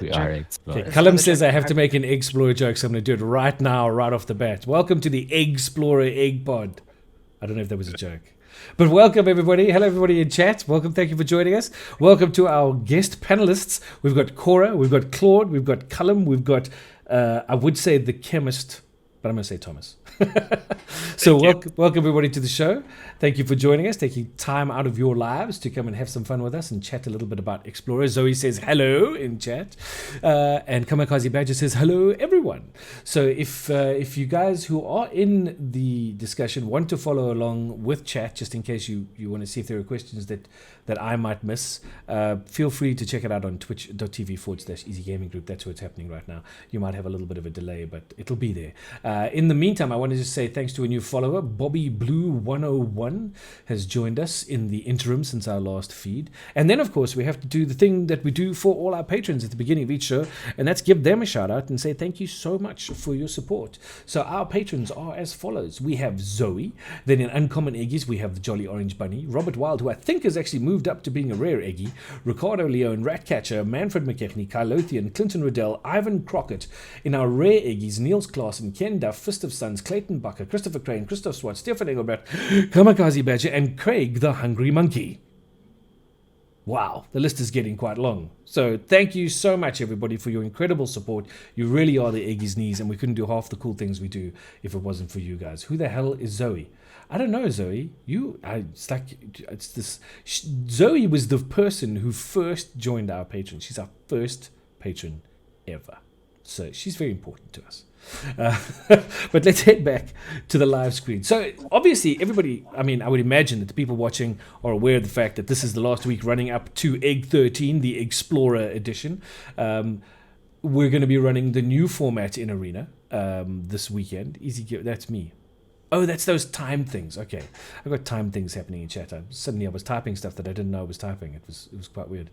We are Explorer. Okay, Callum says I have to make an Explorer joke, so I'm going to do it right now, right off the bat. Welcome to the Explorer EGGPod. I don't know if that was a joke. But welcome, everybody. Hello, everybody in chat. Welcome. Thank you for joining us. Welcome to our guest panelists. We've got Cora, we've got Claude, we've got Callum, we've got, I would say the chemist, but I'm going to say Thomas. So welcome everybody to the show. Thank you for joining us, taking time out of your lives to come and have some fun with us and chat a little bit about Explorer. Zoe says hello in chat, and Kamikaze Badger says hello everyone. So if you guys who are in the discussion want to follow along with chat, just in case you want to see if there are questions that I might miss, feel free to check it out on twitch.tv/easygaminggroup. That's what's happening right now. You might have a little bit of a delay, but it'll be there. In the meantime, I want to just say thanks to a new follower. Bobby Blue 101 has joined us in the interim since our last feed. And then, of course, we have to do the thing that we do for all our patrons at the beginning of each show, and that's give them a shout out and say thank you so much for your support. So our patrons are as follows. We have Zoe. Then in Uncommon Eggies, we have the Jolly Orange Bunny. Robert Wild, who I think has actually moved up to being a rare Eggie. Ricardo Leone, Ratcatcher, Manfred McKechnie, Kylothian, Clinton Riddell, Ivan Crockett. In our rare Eggies, Niels Klaassen, Ken Duff, Fist of Sons, Clayton Bucker, Christopher Crane, Christoph Swart, Stefan Engelbert, Kamikaze Badger, and Craig the Hungry Monkey. Wow, the list is getting quite long. So thank you so much, everybody, for your incredible support. You really are the Eggie's knees, and we couldn't do half the cool things we do if it wasn't for you guys. Who the hell is Zoe? I don't know, Zoe. Zoe was the person who first joined our patron. She's our first patron ever. So she's very important to us. But let's head back to the live screen. So obviously everybody, I would imagine that the people watching are aware of the fact that this is the last week running up to Egg 13, the Explorer edition. We're going to be running the new format in Arena this weekend. That's me. Oh, that's those time things. Okay, I've got time things happening in chat. Suddenly I was typing stuff that I didn't know I was typing. It was quite weird.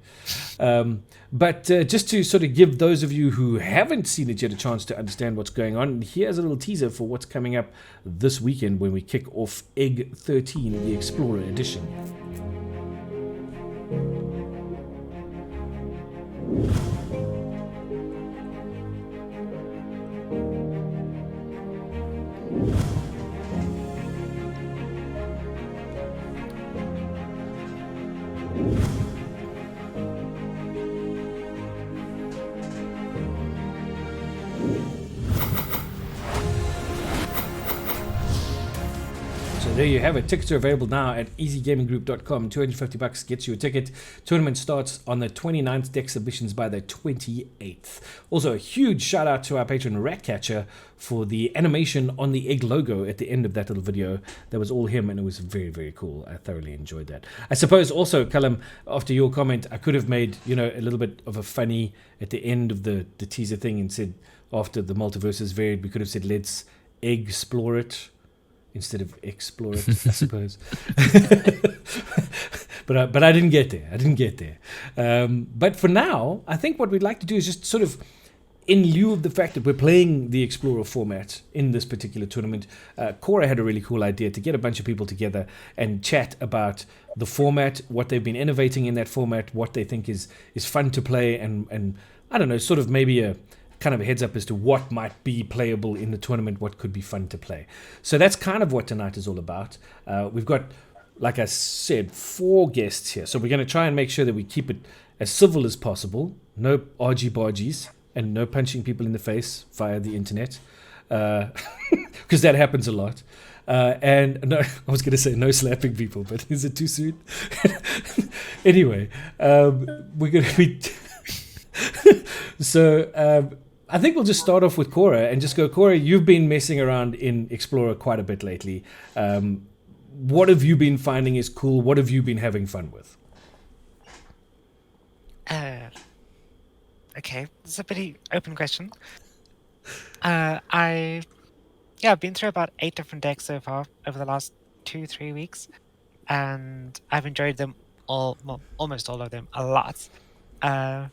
But just to sort of give those of you who haven't seen it yet a chance to understand what's going on, here's a little teaser for what's coming up this weekend when we kick off Egg 13, the Explorer edition. There you have it. Tickets are available now at easygaminggroup.com. $250 gets you a ticket. Tournament starts on the 29th. Deck submissions by the 28th. Also, a huge shout out to our patron Ratcatcher for the animation on the egg logo at the end of that little video. That was all him, and it was very, very cool. I thoroughly enjoyed that. I suppose also, Callum, after your comment, I could have made a little bit of a funny at the end of the teaser thing and said after the multiverse is varied, we could have said let's explore it instead of explore it, I suppose. But I didn't get there. But for now, I think what we'd like to do is just sort of, in lieu of the fact that we're playing the Explorer format in this particular tournament, Cora had a really cool idea to get a bunch of people together and chat about the format, what they've been innovating in that format, what they think is fun to play, and I don't know, sort of maybe a kind of a heads up as to what might be playable in the tournament, what could be fun to play. So that's kind of what tonight is all about. We've got, like I said, 4 guests here. So we're going to try and make sure that we keep it as civil as possible. No argy-bargies and no punching people in the face via the internet. Because that happens a lot. And no, I was going to say no slapping people, but is it too soon? Anyway, we're going to be... So... I think we'll just start off with Cora and just go, Cora, you've been messing around in Explorer quite a bit lately. What have you been finding is cool? What have you been having fun with? Okay, it's a pretty open question. I've been through about 8 different decks so far over the last 2-3 weeks, and I've enjoyed them all, well, almost all of them, a lot. And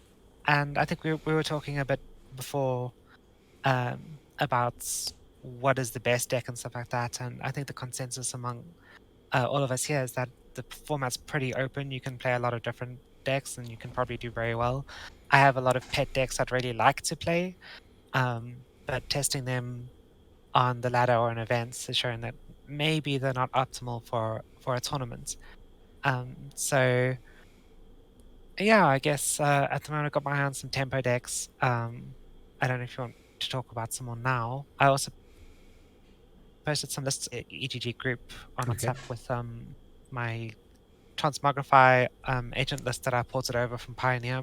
I think we were talking a bit before about what is the best deck and stuff like that, and I think the consensus among all of us here is that the format's pretty open. You can play a lot of different decks and you can probably do very well. I have a lot of pet decks I'd really like to play, but testing them on the ladder or in events has shown that maybe they're not optimal for a tournament. So yeah, I guess at the moment I've got my hands on some tempo decks. I don't know if you want to talk about some more now. I also posted some lists at EGG group on Okay. WhatsApp with my Transmogrify agent list that I ported over from Pioneer,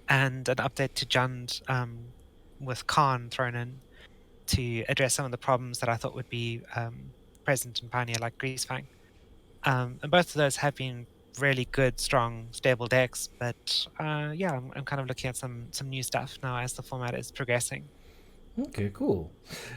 and an update to Jund with Khan thrown in to address some of the problems that I thought would be present in Pioneer, like Greasefang. And both of those have been really good, strong, stable decks. But yeah, I'm kind of looking at some new stuff now as the format is progressing. Okay, cool.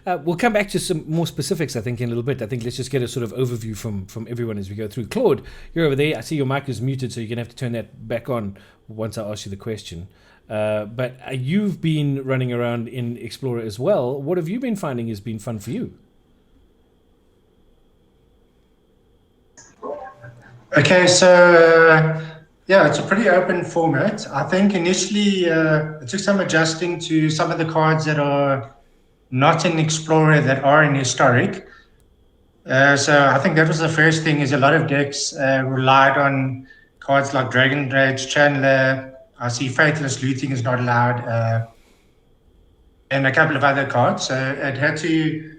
We'll come back to some more specifics, I think, in a little bit. I think let's just get a sort of overview from everyone as we go through. Claude, you're over there. I see your mic is muted, so you're going to have to turn that back on once I ask you the question. But you've been running around in Explorer as well. What have you been finding has been fun for you? Okay, so yeah, it's a pretty open format. I think initially it took some adjusting to some of the cards that are not in Explorer that are in Historic. So I think that was the first thing, is a lot of decks relied on cards like Dragon Rage, Chandler. I see Faithless Looting is not allowed, and a couple of other cards. So it had to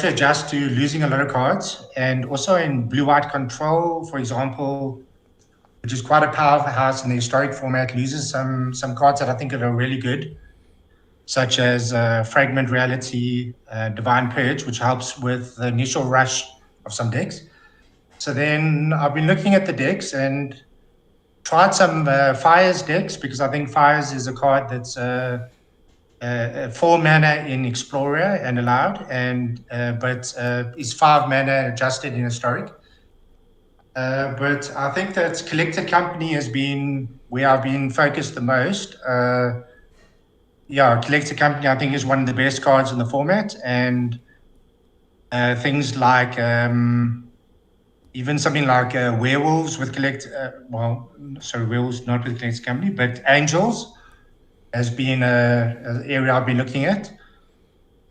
adjust to losing a lot of cards. And also in Blue-White Control, for example, which is quite a powerhouse in the Historic format, loses some cards that I think are really good, such as Fragment Reality, Divine Purge, which helps with the initial rush of some decks. So then I've been looking at the decks and tried some Fires decks, because I think Fires is a card that's 4 mana in Explorer and allowed, and but is 5 mana adjusted in Historic. But I think that Collected Company has been where I've been focused the most. Collected Company, I think, is one of the best cards in the format, and things like even something like Werewolves with Werewolves not with Collected Company, but Angels has been an area I've been looking at.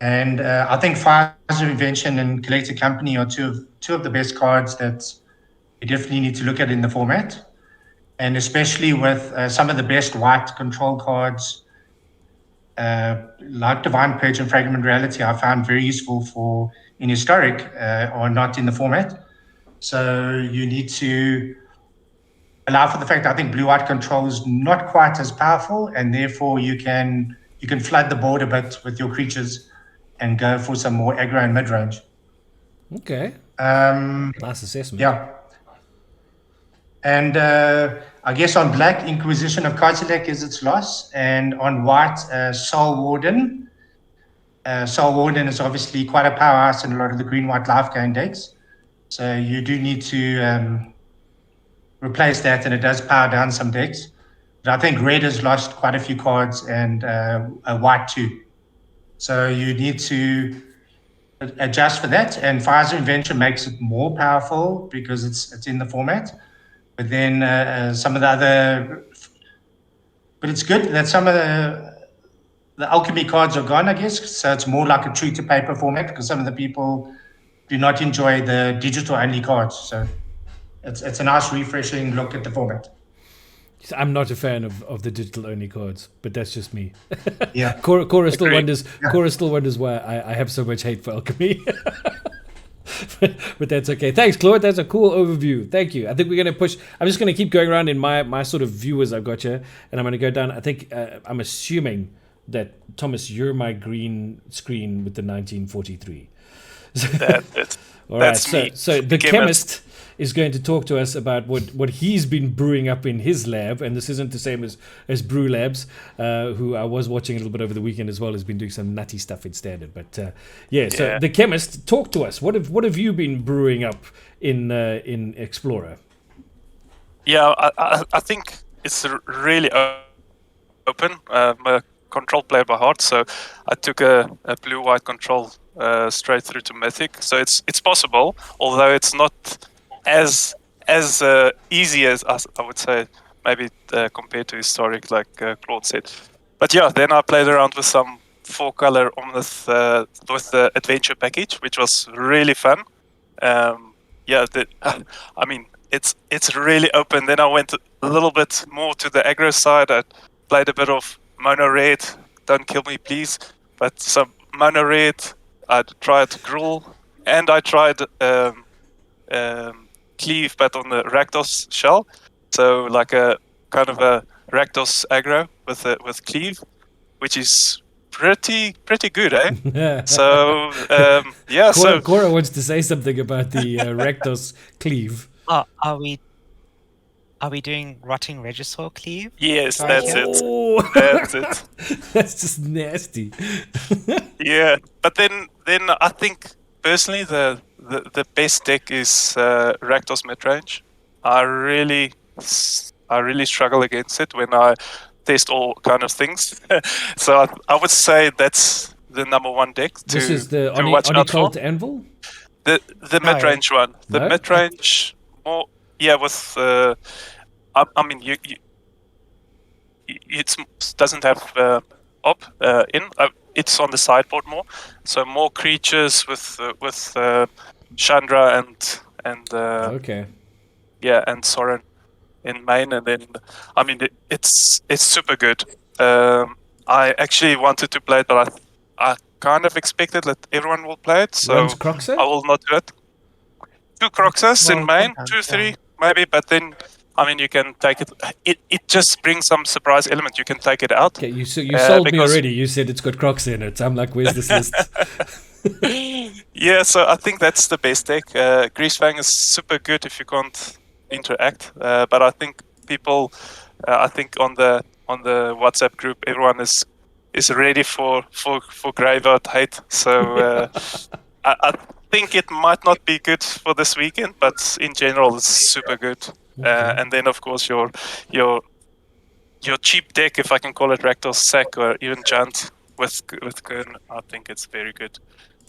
And I think Fires of Invention and Collected Company are two of the best cards that you definitely need to look at in the format, and especially with some of the best white control cards like Divine Purge and Fragment Reality, I found very useful for in Historic or not in the format. So you need to allow for the fact that I think Blue-White Control is not quite as powerful, and therefore you can flood the board a bit with your creatures and go for some more aggro and mid-range. Okay. Nice assessment. Yeah. And I guess on black, Inquisition of Kozilek is its loss, and on white, Soul Warden. Soul Warden is obviously quite a powerhouse in a lot of the green-white life gain decks. So you do need to replace that, and it does power down some decks. But I think red has lost quite a few cards, and white too. So you need to adjust for that, and Fires of Invention makes it more powerful because it's in the format. But then some of the other, but it's good that some of the alchemy cards are gone, I guess. So it's more like a true to paper format, because some of the people do not enjoy the digital only cards. So it's a nice refreshing look at the format. I'm not a fan of the digital only cards, but that's just me. Yeah. Cora still wonders. Yeah. Cora still wonders why I have so much hate for alchemy. but that's okay. Thanks, Claude. That's a cool overview. Thank you. I think we're going to push. I'm just going to keep going around in my sort of viewers I've got here, and I'm going to go down. I think I'm assuming that, Thomas, you're my green screen with the 1943. All right. So the chemist is going to talk to us about what he's been brewing up in his lab, and this isn't the same as Brew Labs, who I was watching a little bit over the weekend as well, has been doing some nutty stuff in Standard. But so the chemist, talk to us. What have you been brewing up in Explorer? Yeah, I think it's really open. I'm a control player by heart, so I took a blue-white control straight through to Mythic. So it's possible, although it's not as easy as I would say maybe compared to historic, like Claude said. But yeah, then I played around with some 4-color with the adventure package, which was really fun. I mean, it's really open. Then I went a little bit more to the aggro side. I played a bit of mono red. Don't kill me, please. But some mono red. I tried Gruul, and I tried Cleave, but on the Rakdos shell. So like a kind of a Rakdos aggro with Cleave, which is pretty good, eh? So yeah. Cora wants to say something about the Rakdos Cleave. Are we doing Rotting Regisaur Cleave? Yes, Right that's here? it. That's it. That's just nasty. Yeah, but then I think personally the best deck is Rakdos midrange. I really struggle against it when I test all kind of things. So I would say that's the number one deck to This is the to watch out for. Onicult Anvil? The No. mid-range one. The No? mid-range more, yeah, with I mean it doesn't have op in. It's on the sideboard more, so more creatures with Chandra and Okay. yeah, and Soren in main, and then I mean it's super good. I actually wanted to play it, but I kind of expected that everyone will play it, so Runs Croxer? I will not do it. 2 Croxus in Well, main, sometimes, 2, 3 maybe, but then I mean you can take it. It just brings some surprise element. You can take it out. Okay, you sold me because- already. You said it's got Croxer in it. I'm like, where's this list? Yeah, so I think that's the best deck. Greasefang is super good if you can't interact, but I think people, I think on the WhatsApp group, everyone is ready for graveyard hate. So I think it might not be good for this weekend, but in general, it's super good. And then of course your cheap deck, if I can call it Rakdos Sack or even Jant with Kern, I think it's very good.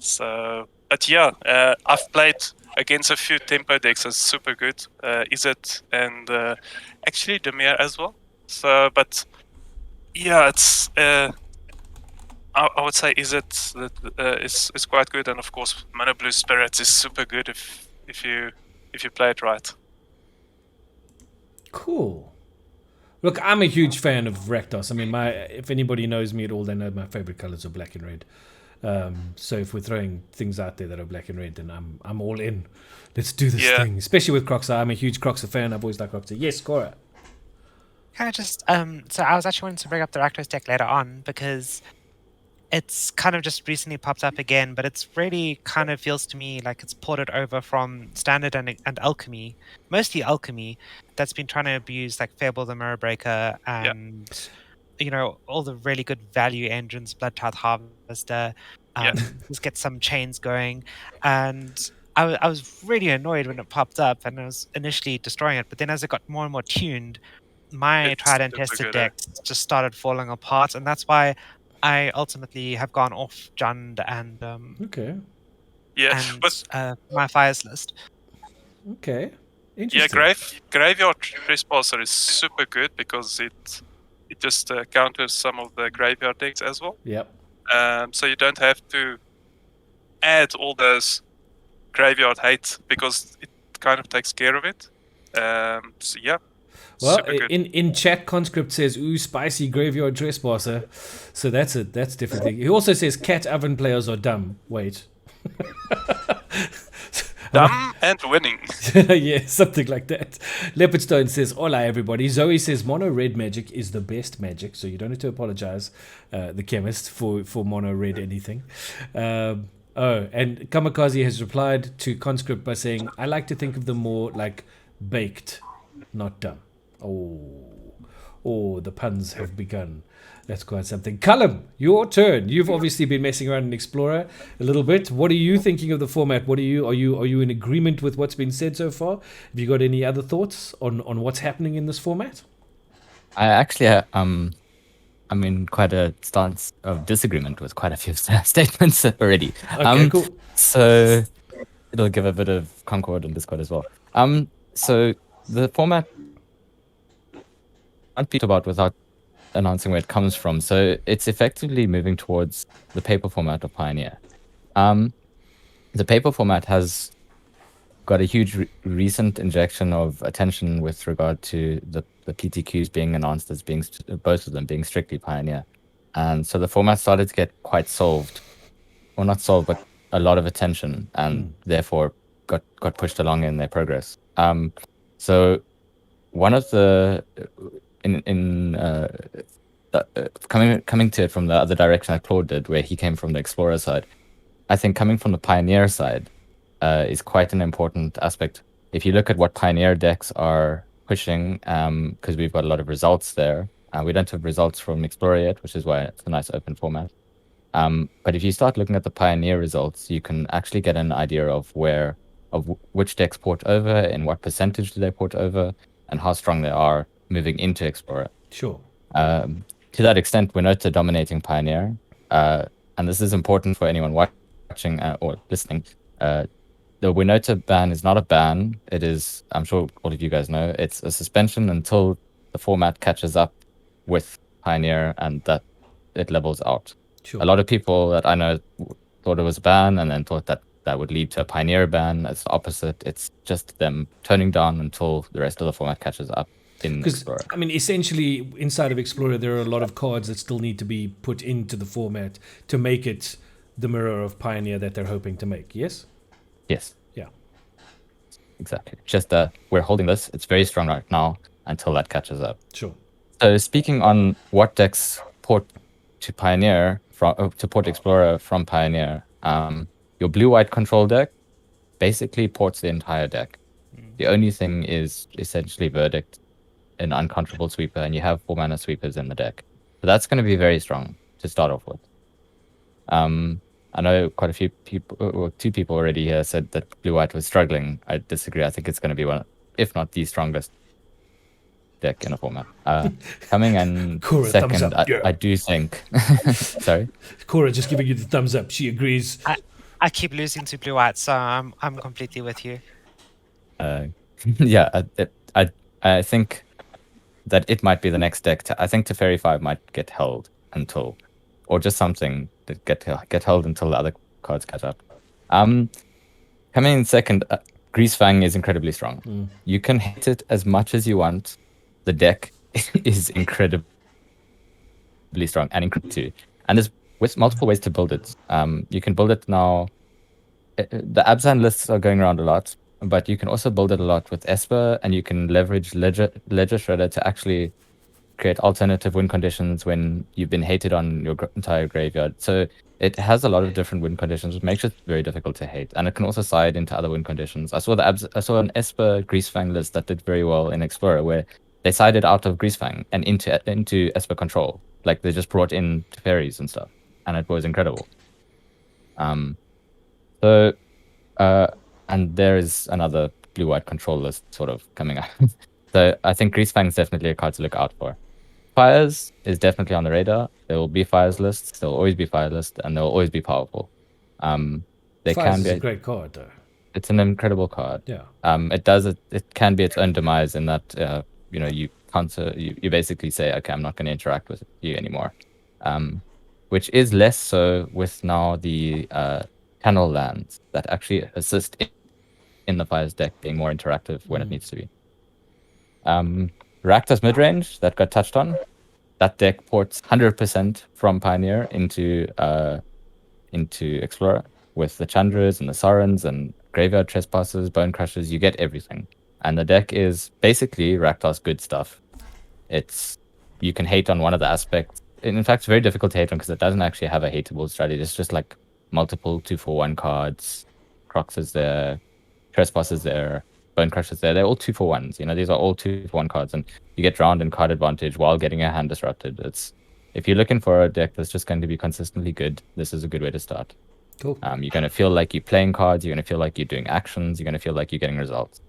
So, but yeah, I've played against a few tempo decks that's super good. Izzet and actually Demir as well. So, but yeah, it's I would say Izzet is quite good, and of course Mono Blue Spirits is super good if you play it right. Cool. Look, I'm a huge fan of Rakdos. I mean, if anybody knows me at all, they know my favorite colors are black and red. So if we're throwing things out there that are black and red, then I'm all in. Let's do this thing. Especially with Croxer. I'm a huge Croxer fan. I've always liked Croxer. Yes, Cora. Can I just so I was actually wanting to bring up the Rakdos deck later on because it's kind of just recently popped up again, but it's really kind of feels to me like it's ported over from Standard and Alchemy, mostly Alchemy, that's been trying to abuse like Fable the Mirror Breaker and you know all the really good value engines, Bloodtooth Harvester, just get some chains going. And I was really annoyed when it popped up, and I was initially destroying it, but then as it got more and more tuned, my It's tried and super tested good, decks just started falling apart, and that's why I ultimately have gone off Jund and Okay. Yeah, and but my fires list. Okay. Interesting. yeah, Graveyard Trespasser is super good because it just counters some of the graveyard decks as well. Yep. So you don't have to add all those graveyard hate because it kind of takes care of it. So yeah. Well, super good. in chat, Conscript says, ooh, spicy graveyard trespasser. So that's it. That's definitely. He also says cat oven players are dumb. Wait. Dumb and winning. Yeah, something like that. Leopardstone says, hola everybody. Zoe says mono red magic is the best magic, so you don't have to apologize, the chemist, for mono red anything. And Kamikaze has replied to Conscript by saying, I like to think of them more like baked, not dumb. Oh, the puns have begun. That's quite something. Callum, your turn. You've obviously been messing around in Explorer a little bit. What are you thinking of the format? Are you in agreement with what's been said so far? Have you got any other thoughts on what's happening in this format? I actually I'm in quite a stance of disagreement with quite a few statements already. Okay, cool. So it'll give a bit of concord and discord as well. So the format people about without announcing where it comes from. So it's effectively moving towards the paper format of Pioneer. The paper format has got a huge recent injection of attention with regard to the PTQs being announced as being both of them being strictly Pioneer, and so the format started to get quite solved, or not solved, but a lot of attention, and therefore got pushed along in their progress. So one of the coming to it from the other direction that Claude did, where he came from the Explorer side, I think coming from the Pioneer side is quite an important aspect. If you look at what Pioneer decks are pushing, because we've got a lot of results there, we don't have results from Explorer yet, which is why it's a nice open format. But if you start looking at the Pioneer results, you can actually get an idea of which decks port over, in what percentage do they port over, and how strong they are moving into Explorer. Sure. To that extent, Winota dominating Pioneer, and this is important for anyone watching or listening. The Winota ban is not a ban. It is, I'm sure all of you guys know, it's a suspension until the format catches up with Pioneer and that it levels out. Sure. A lot of people that I know thought it was a ban and then thought that would lead to a Pioneer ban. It's the opposite. It's just them toning down until the rest of the format catches up in Explorer. I mean, essentially, inside of Explorer, there are a lot of cards that still need to be put into the format to make it the mirror of Pioneer that they're hoping to make. Yes? Yes. Yeah. Exactly. Just we're holding this. It's very strong right now until that catches up. Sure. So speaking on what decks port to Pioneer to port Explorer from Pioneer, your blue-white control deck basically ports the entire deck. The only thing is essentially Verdict, an uncontrollable sweeper, and you have 4-mana sweepers in the deck. So that's going to be very strong to start off with. I know quite a few people, or 2 people already here said that blue-white was struggling. I disagree. I think it's going to be one, if not the strongest deck in a format. Coming in Cora, second, thumbs up. I do think... Sorry? Cora just giving you the thumbs up. She agrees. I keep losing to blue white, so I'm completely with you. Yeah, I think that it might be the next deck. I think Teferi 5 might get held until, or just something that get held until the other cards catch up. Coming in second, Greasefang is incredibly strong. You can hit it as much as you want. The deck is incredibly strong and incredible too. And there's multiple ways to build it. You can build it now. The Abzan lists are going around a lot, but you can also build it a lot with Esper, and you can leverage Ledger Shredder to actually create alternative win conditions when you've been hated on your entire graveyard. So it has a lot of different win conditions, which makes it very difficult to hate. And it can also side into other win conditions. I saw an Esper Greasefang list that did very well in Explorer, where they sided out of Greasefang and into Esper control. Like they just brought in fairies and stuff, and it was incredible. And there is another blue-white control list sort of coming up. So I think Greasefang is definitely a card to look out for. Fires is definitely on the radar. There will be Fires lists. There will always be Fire lists, and they will always be powerful. Fires is a great card, though. It's an incredible card. Yeah. It can be its own demise in that you basically say, okay, I'm not going to interact with you anymore. Which is less so with now the Channel lands that actually assist in the Fires deck being more interactive when it needs to be. Rakta's midrange that got touched on. That deck ports 100% from Pioneer into Explorer with the Chandras and the Sarans and Graveyard Trespassers, Bone Crushers. You get everything, and the deck is basically Rakta's good stuff. You can hate on one of the aspects. In fact, it's very difficult to hate on because it doesn't actually have a hateable strategy. It's just like multiple 2-for-1 cards. Crocs is there, Trespassers there, Bone Crushers there. They're all 2-for-1s. These are all 2-for-1 cards, and you get drowned in card advantage while getting your hand disrupted. If you're looking for a deck that's just going to be consistently good, this is a good way to start. Cool. You're going to feel like you're playing cards. You're going to feel like you're doing actions. You're going to feel like you're getting results.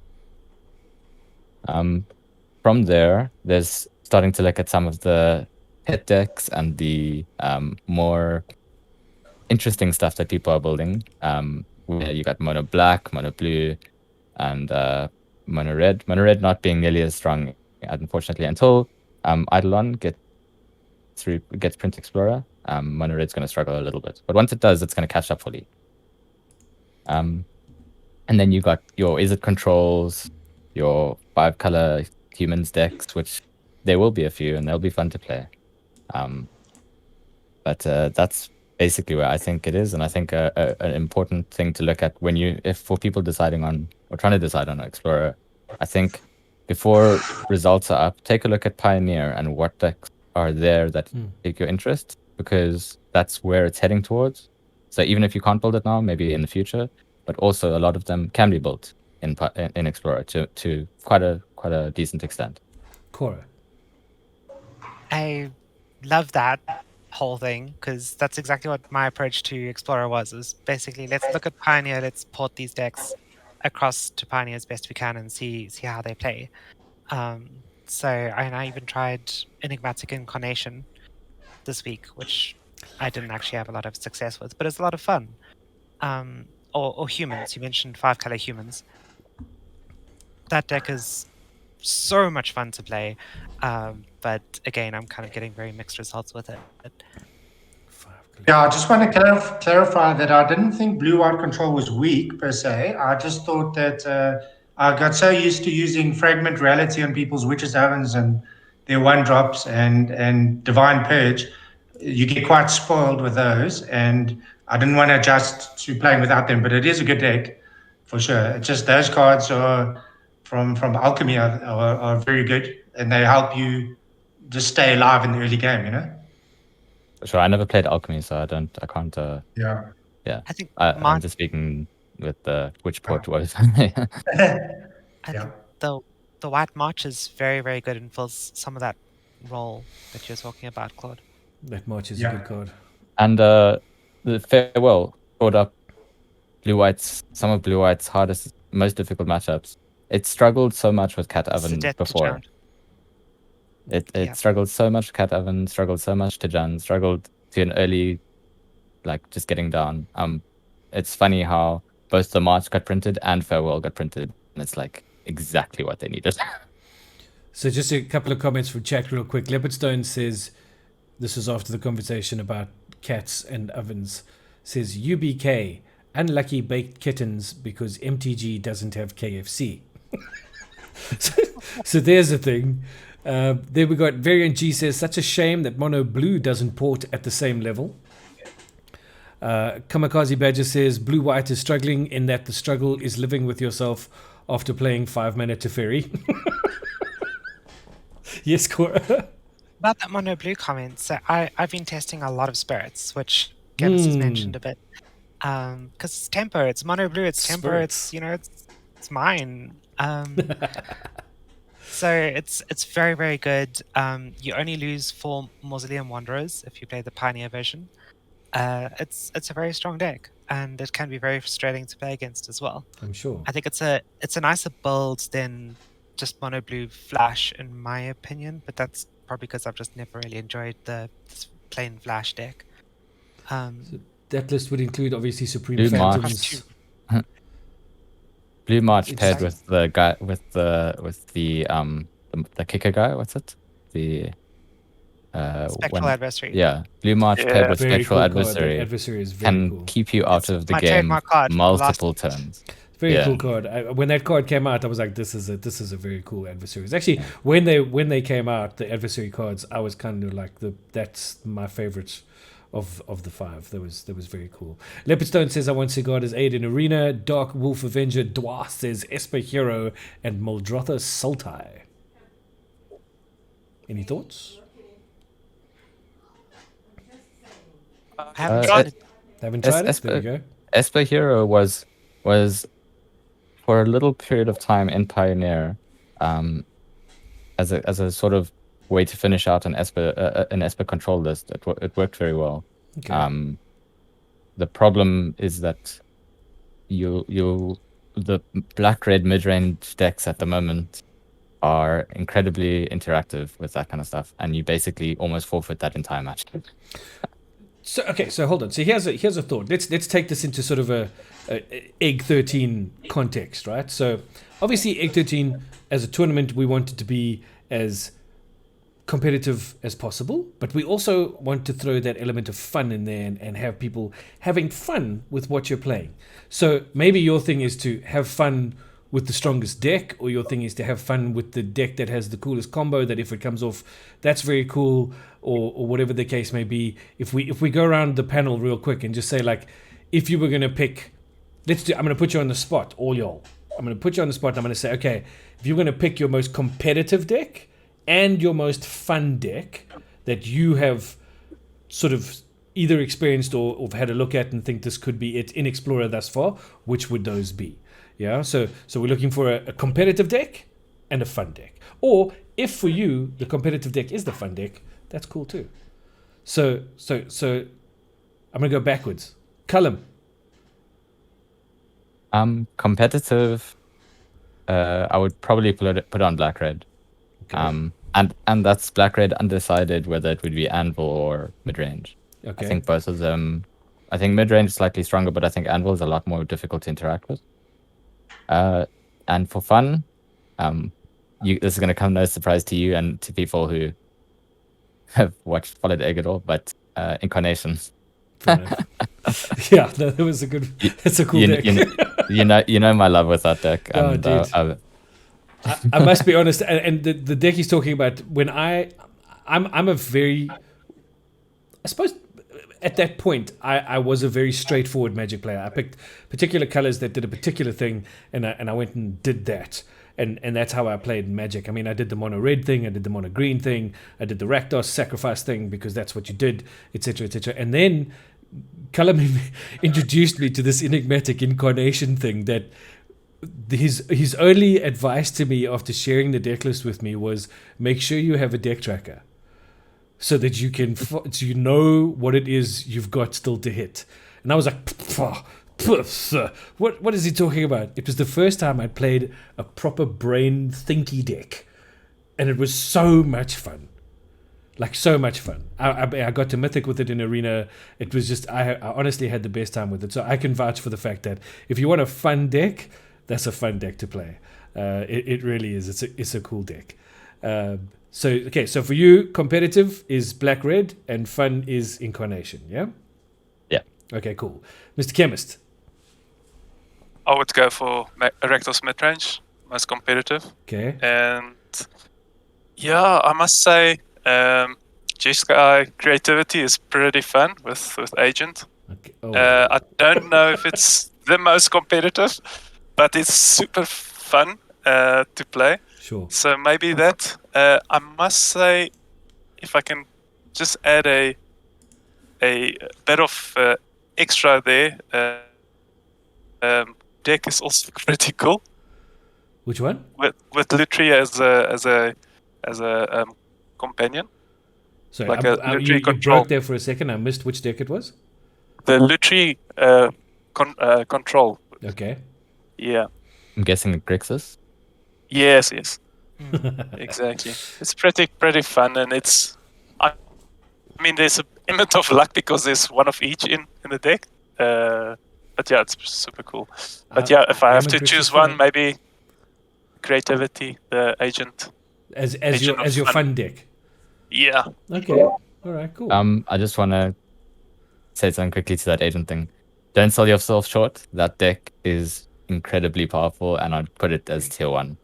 From there's starting to look at some of the hit decks and the more interesting stuff that people are building. Where you got mono black, mono blue, and mono red. Mono red not being nearly as strong, unfortunately, until Eidolon gets Print Explorer. Mono Red's going to struggle a little bit, but once it does, it's going to catch up fully. And then you got your Izzet controls, your 5-color humans decks, which there will be a few, and they'll be fun to play. But that's basically where I think it is, and I think an important thing to look at if for people deciding on or trying to decide on an Explorer, I think before results are up, take a look at Pioneer and what decks are there that take your interest, because that's where it's heading towards. So even if you can't build it now, maybe in the future, but also a lot of them can be built in Explorer to quite a decent extent. Cora. I love that whole thing because that's exactly what my approach to Explorer was. Is basically let's look at Pioneer, let's port these decks across to Pioneer as best we can and see how they play. So I even tried Enigmatic Incarnation this week, which I didn't actually have a lot of success with, but it's a lot of fun. Or humans. You mentioned 5-color humans. That deck is so much fun to play, but again, I'm kind of getting very mixed results with it. Yeah, I just want to clarify that I didn't think blue-white control was weak per se. I just thought that I got so used to using Fragment Reality on people's Witches Ovens and their 1-drops and Divine Purge. You get quite spoiled with those, and I didn't want to adjust to playing without them, but it is a good deck for sure. It's just those cards are from Alchemy are very good, and they help you just stay alive in the early game, you know? Sure, I never played Alchemy, so I can't. Yeah. I think I'm just speaking with which port was. I think the White March is very, very good and fills some of that role that you're talking about, Claude. That March is a good card. And the Farewell brought up some of Blue White's hardest, most difficult matchups. It struggled so much with Cat Oven before. It struggled so much with Cat Oven, struggled so much to Jun, struggled to an early, like, just getting down. It's funny how both the March got printed and Farewell got printed, and it's like exactly what they needed. So just a couple of comments from chat real quick. Leopardstone says, this is after the conversation about cats and ovens, says UBK, unlucky baked kittens because MTG doesn't have KFC. so there's a thing. Then we got Variant G says, such a shame that Mono Blue doesn't port at the same level. Kamikaze Badger says, Blue White is struggling in that the struggle is living with yourself after playing 5 mana Teferi. Yes, Cora. About that Mono Blue comment, so I've been testing a lot of spirits, which Gabs has mentioned a bit. Because it's tempo, it's Mono Blue, it's tempo, it's it's mine. So it's very, very good. You only lose 4 Mausoleum Wanderers if you play the Pioneer version. It's a very strong deck, and it can be very frustrating to play against as well. I'm sure. I think it's a nicer build than just Mono Blue Flash, in my opinion, but that's probably because I've just never really enjoyed the plain Flash deck. So that list would include obviously Supreme Blue Phantoms. Blue March paired with the guy with the kicker guy. What's it? The Spectral Adversary. Yeah, Blue March paired with Very Spectral cool Adversary, card. The adversary is very cool. keep you out of the my game trademark card. multiple turns. Very cool card. When that card came out, I was like, "This is a very cool adversary." It's actually when they came out, the adversary cards, I was kind of like that's my favorite of the 5. That was very cool. Leopardstone says, "I want Sigurd as aid in arena." Dark Wolf Avenger Dwa says Esper Hero and Muldrotha Sultai. Any thoughts? I haven't tried it. Haven't tried it. There you go. Esper Hero was for a little period of time in Pioneer, as a sort of way to finish out an Esper control list. It worked very well. Okay. The problem is that the black-red mid-range decks at the moment are incredibly interactive with that kind of stuff, and you basically almost forfeit that entire match. So hold on. So here's a thought. Let's take this into sort of a Egg 13 context, right? So obviously Egg 13 as a tournament, we want it to be as competitive as possible, but we also want to throw that element of fun in there and have people having fun with what you're playing. So maybe your thing is to have fun with the strongest deck, or your thing is to have fun with the deck that has the coolest combo, that if it comes off, that's very cool, or whatever the case may be. If we go around the panel real quick and just say, like, if you were going to pick, I'm going to put you on the spot, all y'all. I'm going to put you on the spot and I'm going to say, okay, if you're going to pick your most competitive deck and your most fun deck that you have sort of either experienced or had a look at and think this could be it in Explorer thus far, which would those be? Yeah, so we're looking for a competitive deck and a fun deck. Or if for you the competitive deck is the fun deck, that's cool too. So I'm gonna go backwards. Callum. Competitive. I would probably put on black red. Okay. And that's black red undecided whether it would be anvil or mid range. Okay. I think both of them. I think mid range is slightly stronger, but I think anvil is a lot more difficult to interact with. And for fun, this is going to come no surprise to you and to people who have followed Egg at all, but Incarnation. Fair enough. Yeah, no, that was a good. That's a cool deck. You know my love with that deck. Oh, And, dude. I must be honest, and the deck he's talking about, when I'm a very, I suppose at that point I was a very straightforward Magic player. I picked particular colors that did a particular thing, and I went and did that, and that's how I played Magic. I mean, I did the mono red thing, I did the mono green thing, I did the Rakdos sacrifice thing because that's what you did, etc., etc. And then Callum introduced me to this enigmatic Incarnation thing that. His only advice to me after sharing the deck list with me was make sure you have a deck tracker so that you can so you know what it is you've got still to hit. And I was like, what is he talking about? It was the first time I'd played a proper brain thinky deck, and it was so much fun. Like, so much fun. I got to Mythic with it in Arena. It was just, I honestly had the best time with it. So I can vouch for the fact that if you want a fun deck, that's a fun deck to play. It really is. It's a cool deck. So for you, competitive is black red and fun is Incarnation. Yeah. Yeah. Okay. Cool. Mr. Chemist. I would go for Rakdos midrange, most competitive. Okay. And yeah, I must say, Jeskai creativity is pretty fun with Agent. Okay. Oh. I don't know if it's the most competitive, but it's super fun to play. Sure. So maybe that. I must say, if I can just add a bit of extra there, deck is also pretty cool. Which one? With Lutri as a companion. Sorry, like you control. broke there for a second. I missed which deck it was. The Lutri control. Okay. Yeah. I'm guessing Grixis. Yes. Exactly. It's pretty fun, and it's. I mean, there's a element of luck because there's one of each in the deck. But yeah, it's super cool. But yeah, if I have to choose one, maybe creativity, the Agent. As your fun deck. Yeah. Okay. All right. Cool. I just want to say something quickly to that Agent thing. Don't sell yourself short. That deck is incredibly powerful, and I'd put it as tier 1.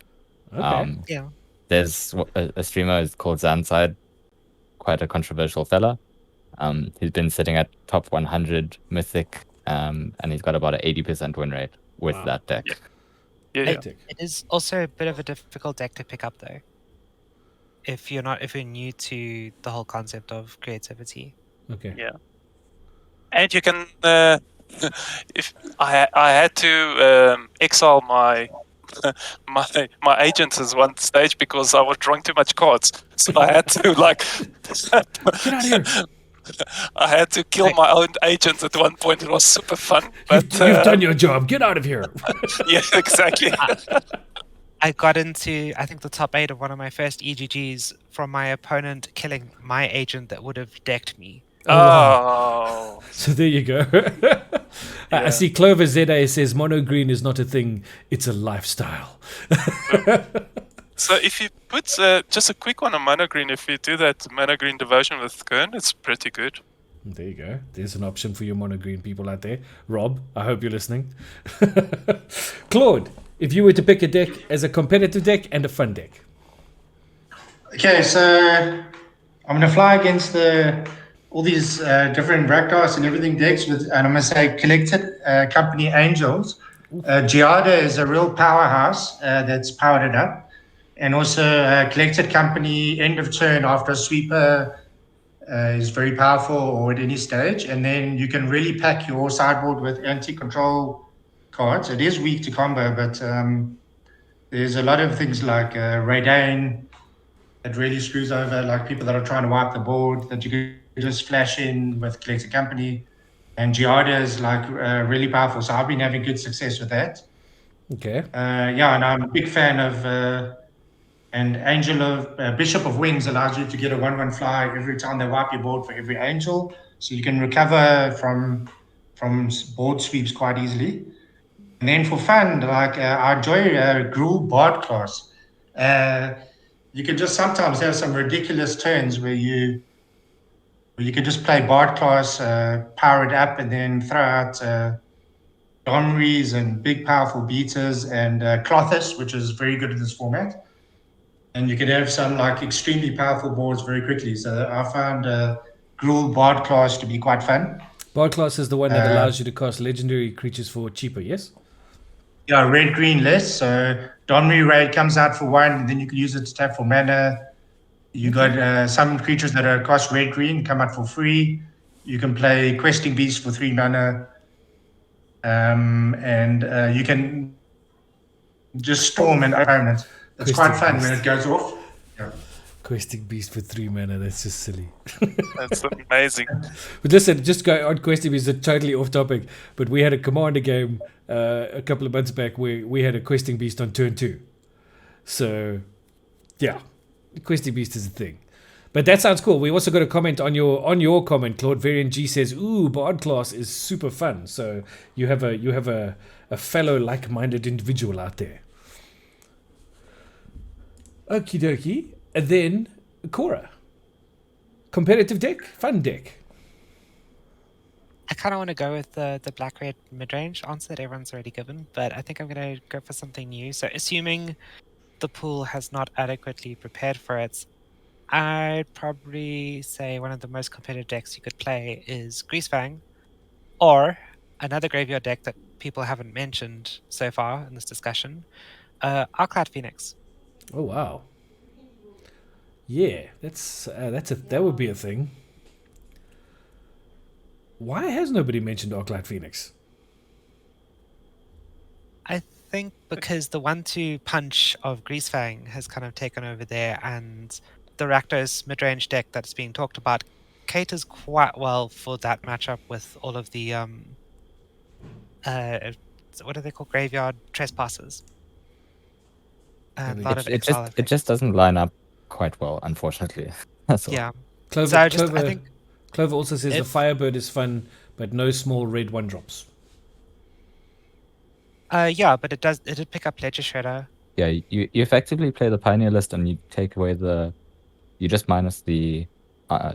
Okay. Yeah. There's a streamer is called Zanside, quite a controversial fella. He's been sitting at top 100 Mythic, and he's got about an 80% win rate with that deck. Yeah. It is also a bit of a difficult deck to pick up, though. If you're new to the whole concept of creativity. Okay. Yeah. And you can, if I had to exile my agents as one stage because I was drawing too much cards, so I had to get out of here. I had to kill my own agents at one point. It was super fun. But You've done your job. Get out of here. Yeah, exactly. I got into, I think, the top 8 of one of my first EGGs from my opponent killing my agent that would have decked me. Oh. So there you go. I see Clover ZA says mono green is not a thing, it's a lifestyle. So if you put just a quick one on mono green, if you do that mono green devotion with Kern, it's pretty good. There you go. There's an option for you mono green people out there. Rob, I hope you're listening. Claude, if you were to pick a deck as a competitive deck and a fun deck. Okay, so I'm gonna fly against all these different Rakdos and everything decks with, and I'm gonna say collected company Angels. Giada is a real powerhouse that's powered it up, and also collected company end of turn after a sweeper is very powerful or at any stage, and then you can really pack your sideboard with anti-control cards. It is weak to combo, but there's a lot of things like Raidane that really screws over like people that are trying to wipe the board that you could just flash in with collected company. And Giada is like really powerful, so I've been having good success with that. Okay. Yeah, and I'm a big fan of and Angel of Bishop of Wings allows you to get a 1/1 fly every time they wipe your board for every angel, so you can recover from board sweeps quite easily. And then for fun, like I enjoy Gruul Bard class. You can just sometimes have some ridiculous turns where you can just play Bard class, power it up, and then throw out Donries and big powerful beaters and Clothis, which is very good in this format. And you can have some like extremely powerful boards very quickly. So I found Gruul Bard class to be quite fun. Bard class is the one that allows you to cast legendary creatures for cheaper, yes? Yeah, red, green, less. So Donry Raid comes out for 1, and then you can use it to tap for mana. You got some creatures that are cost red, green, come out for free. You can play Questing Beast for 3 mana. And you can just storm an opponent. It's quite fun when it goes off. Yeah. Questing Beast for 3 mana, that's just silly. That's amazing. But listen, just go on Questing Beast, is totally off topic, but we had a Commander game a couple of months back where we had a Questing Beast on turn 2. So, yeah, Questing Beast is a thing. But that sounds cool. We also got a comment on your comment, Claude. Variant G says, "Ooh, Bard class is super fun." So you have a fellow like-minded individual out there. Okie dokie. And then Cora. Competitive deck, fun deck. I kind of want to go with the black-red mid-range answer that everyone's already given, but I think I'm going to go for something new. So assuming the pool has not adequately prepared for it, I'd probably say one of the most competitive decks you could play is Greasefang, or another graveyard deck that people haven't mentioned so far in this discussion, Arclight Phoenix. Oh wow. Yeah, that would be a thing. Why has nobody mentioned Arclight Phoenix? I think because the 1/2 punch of Greasefang has kind of taken over there, and the Rakdos mid-range deck that's being talked about caters quite well for that matchup with all of the what are they called? Graveyard trespassers. And a lot of exile It just doesn't line up quite well, unfortunately. That's all. yeah. Clover, So I Clover, think Clover also says the if- Firebird is fun, but no small red 1-drops. yeah, but it did pick up Ledger Shredder. Yeah, you effectively play the Pioneer list and you take away you just minus the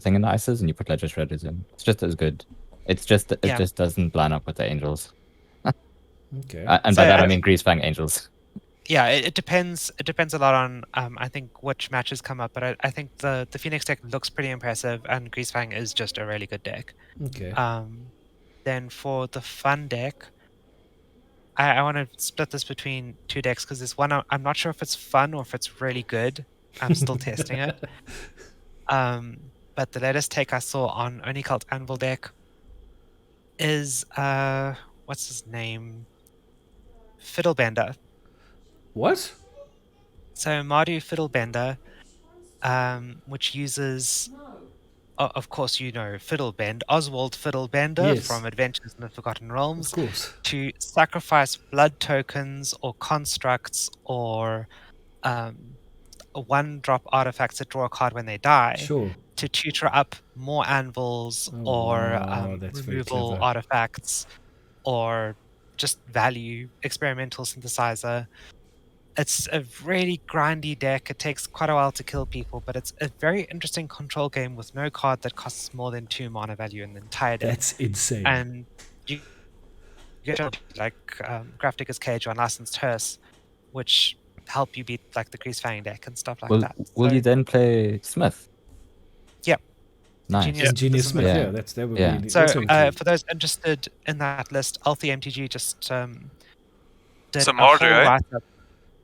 thing in the ices and you put Ledger Shredders in. It's just as good. It just doesn't line up with the Angels. Okay. And So by that I I- mean Greasefang Angels. Yeah, it depends. It depends a lot on I think which matches come up, but I think the Phoenix deck looks pretty impressive, and Greasefang is just a really good deck. Okay. Then for the fun deck, I want to split this between 2 decks because there's one I'm not sure if it's fun or if it's really good. I'm still testing it. But the latest take I saw on Only Cult Anvil deck is what's his name? Fiddlebender. What? So Mardu Fiddlebender, which uses, of course, Fiddlebend, Oswald Fiddlebender Yes. from Adventures in the Forgotten Realms, Of course. to sacrifice blood tokens or constructs or 1-drop artifacts that draw a card when they die Sure. to tutor up more anvils Oh, or wow, that's very removal clever. artifacts or just value experimental synthesizer. It's a really grindy deck. It takes quite a while to kill people, but it's a very interesting control game with no card that costs more than 2 mana value in the entire deck. That's insane. And you get like Graph Digger's Cage or Unlicensed Hearse, which help you beat like the Grease Fang deck and stuff like that. Will So, you then play Smith? Yep. Nice. Ingenious Smith, Yeah. yeah, that would Yeah. be. So that's okay. for those interested in that list, Althi MTG just did So a whole Mardu, eh? write-up.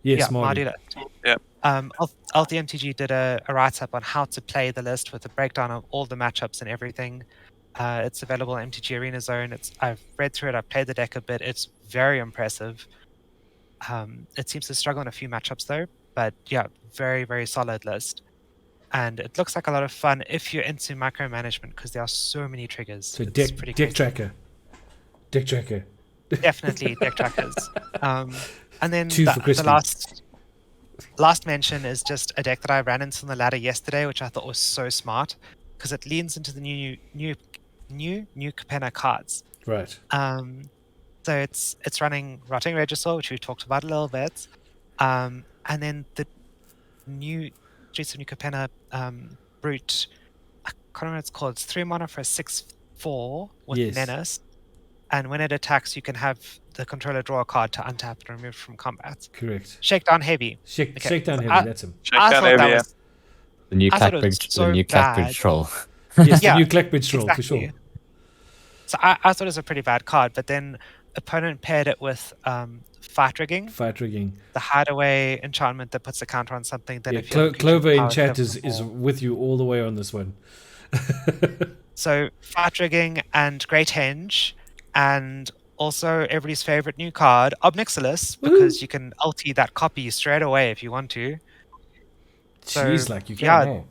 Yes, Yeah, Marty. Mardu list. Yeah. Althi MTG did a write-up on how to play the list with a breakdown of all the matchups and everything. It's available on MTG Arena Zone. I've read through it. I've played the deck a bit. It's very impressive. It seems to struggle in a few matchups though, but yeah, very, very solid list. And it looks like a lot of fun if you're into micromanagement because there are so many triggers. So It's deck pretty deck crazy. tracker. Definitely deck trackers. And then Two for the Christy. last mention is just a deck that I ran into on the ladder yesterday, which I thought was so smart because it leans into the new Capenna cards. Right. So it's running Rotting Regisaur, which we talked about a little bit, and then the new Streets of New Capenna Brute. I can't remember what it's called. It's 3 mana for a 6/4 with Yes. Menace, and when it attacks, you can have the controller draw a card to untap and remove from combat. Correct. Shakedown Heavy. Shake, Okay, Shakedown so Heavy, that's him. Check I down thought that area. was The new I thought it was Clackbridge, so the new bad. Clackbridge troll. Yes, Yeah, the new Clackbridge troll, for exactly. sure. So I thought it was a pretty bad card, but then opponent paired it with Fight Rigging, Fight rigging. the hideaway enchantment that puts a counter on something. Then Yeah, if you have a creature Clover in power chat 7 is or- with you all the way on this one. So Fight Rigging and Great Henge, and also everybody's favorite new card, Obnixilis, because you can ulti that copy straight away if you want to. So, Jeez, like you yeah, can't.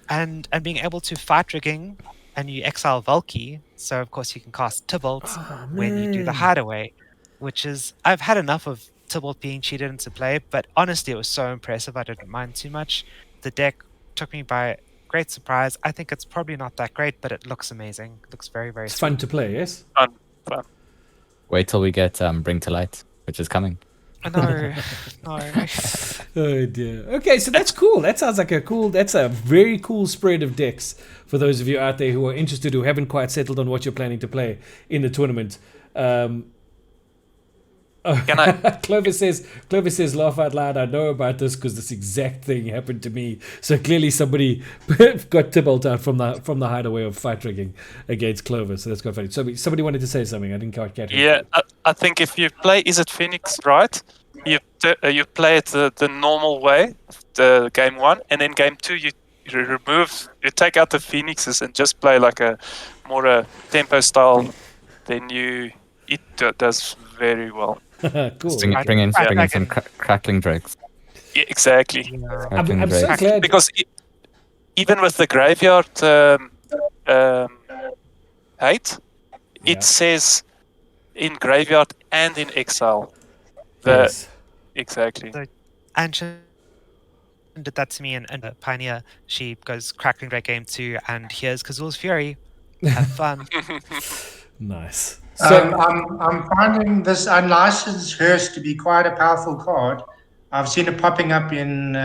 and being able to Fight Rigging, and you exile Valky, so of course you can cast Tybalt when you do the hideaway, which is I've had enough of Tybalt being cheated into play, but honestly it was so impressive I didn't mind too much. The deck took me by great surprise. I think it's probably not that great, but it looks amazing. It looks very, very It's sweet. fun to play, yes? Fun. Wait till we get Bring to Light, which is coming. No. Oh dear. Okay, so that's cool. That sounds like that's a very cool spread of decks for those of you out there who are interested, who haven't quite settled on what you're planning to play in the tournament. Can I? Clover says, laugh out loud, I know about this because this exact thing happened to me. So clearly somebody got Tybalt out from the hideaway of Fight Rigging against Clover. So that's quite funny. Somebody wanted to say something. I didn't quite catch it. Yeah, I think if you play Is It Phoenix right, you play it the normal way, the game 1, and then game 2 you take out the Phoenixes and just play like a more tempo style. Then it does very well. Cool. Bring in Yeah. some crackling drakes. Yeah, exactly. Yeah. Crackling I'm so drakes. glad. Because even with the graveyard hate, Yeah. it says in graveyard and in exile. Yes. Exactly. And she did that to me in Pioneer. She goes Crackling Drake game 2, and here's Kazul's Fury. Have fun. Nice. So, I'm finding this unlicensed hearse to be quite a powerful card. I've seen it popping up in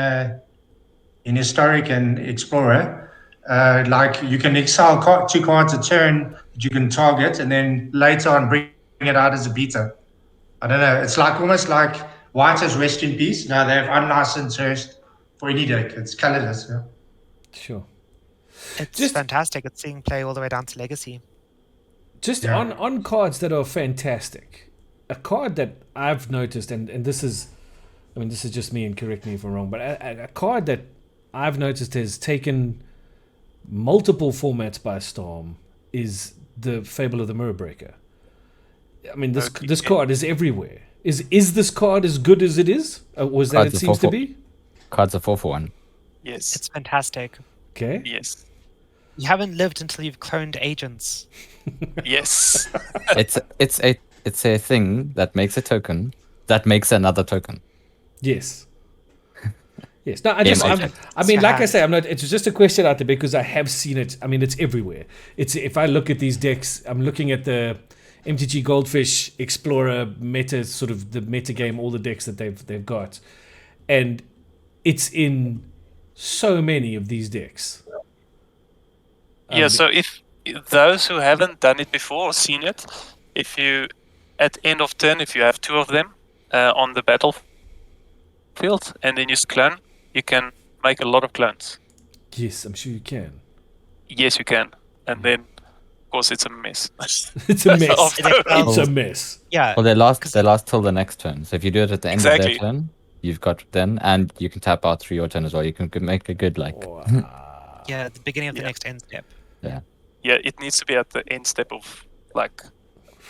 Historic and Explorer. Like you can exile 2 cards a turn that you can target, and then later on bring it out as a beta. I don't know. It's like almost like White has Rest in Peace. Now they have unlicensed hearse for any deck. It's colorless. Yeah. sure. It's fantastic. It's seeing play all the way down to Legacy. Just Yeah. on cards that are fantastic, a card that I've noticed, and this is just me, and correct me if I'm wrong, but a card that I've noticed has taken multiple formats by storm is the Fable of the Mirror Breaker. I mean, this card is everywhere. Is this card as good as it is? Was that Cards it are seems to 4/4. be? Cards are 4 for 1. Yes. It's fantastic. Okay. Yes. You haven't lived until you've cloned agents. Yes. It's a thing that makes a token that makes another token. Yes. Yes. No, Game I mean, like I say, I'm not. It's just a question out there because I have seen it. I mean, it's everywhere. It's if I look at these decks, I'm looking at the MTG Goldfish Explorer meta, sort of the meta game, all the decks that they've got, and it's in so many of these decks. Yeah, so if those who haven't done it before or seen it, if you at end of turn, if you have 2 of them on the battlefield, and then use clone, you can make a lot of clones. Yes, I'm sure you can. Yes, you can, and then of course it's a mess. It's a mess. After- It's a mess. Yeah. Well, they last till the next turn. So if you do it at the end of Exactly. their turn, you've got then, and you can tap out through your turn as well. You can make a good Yeah, at the beginning of the Yeah. next end step. Yeah, it needs to be at the end step of like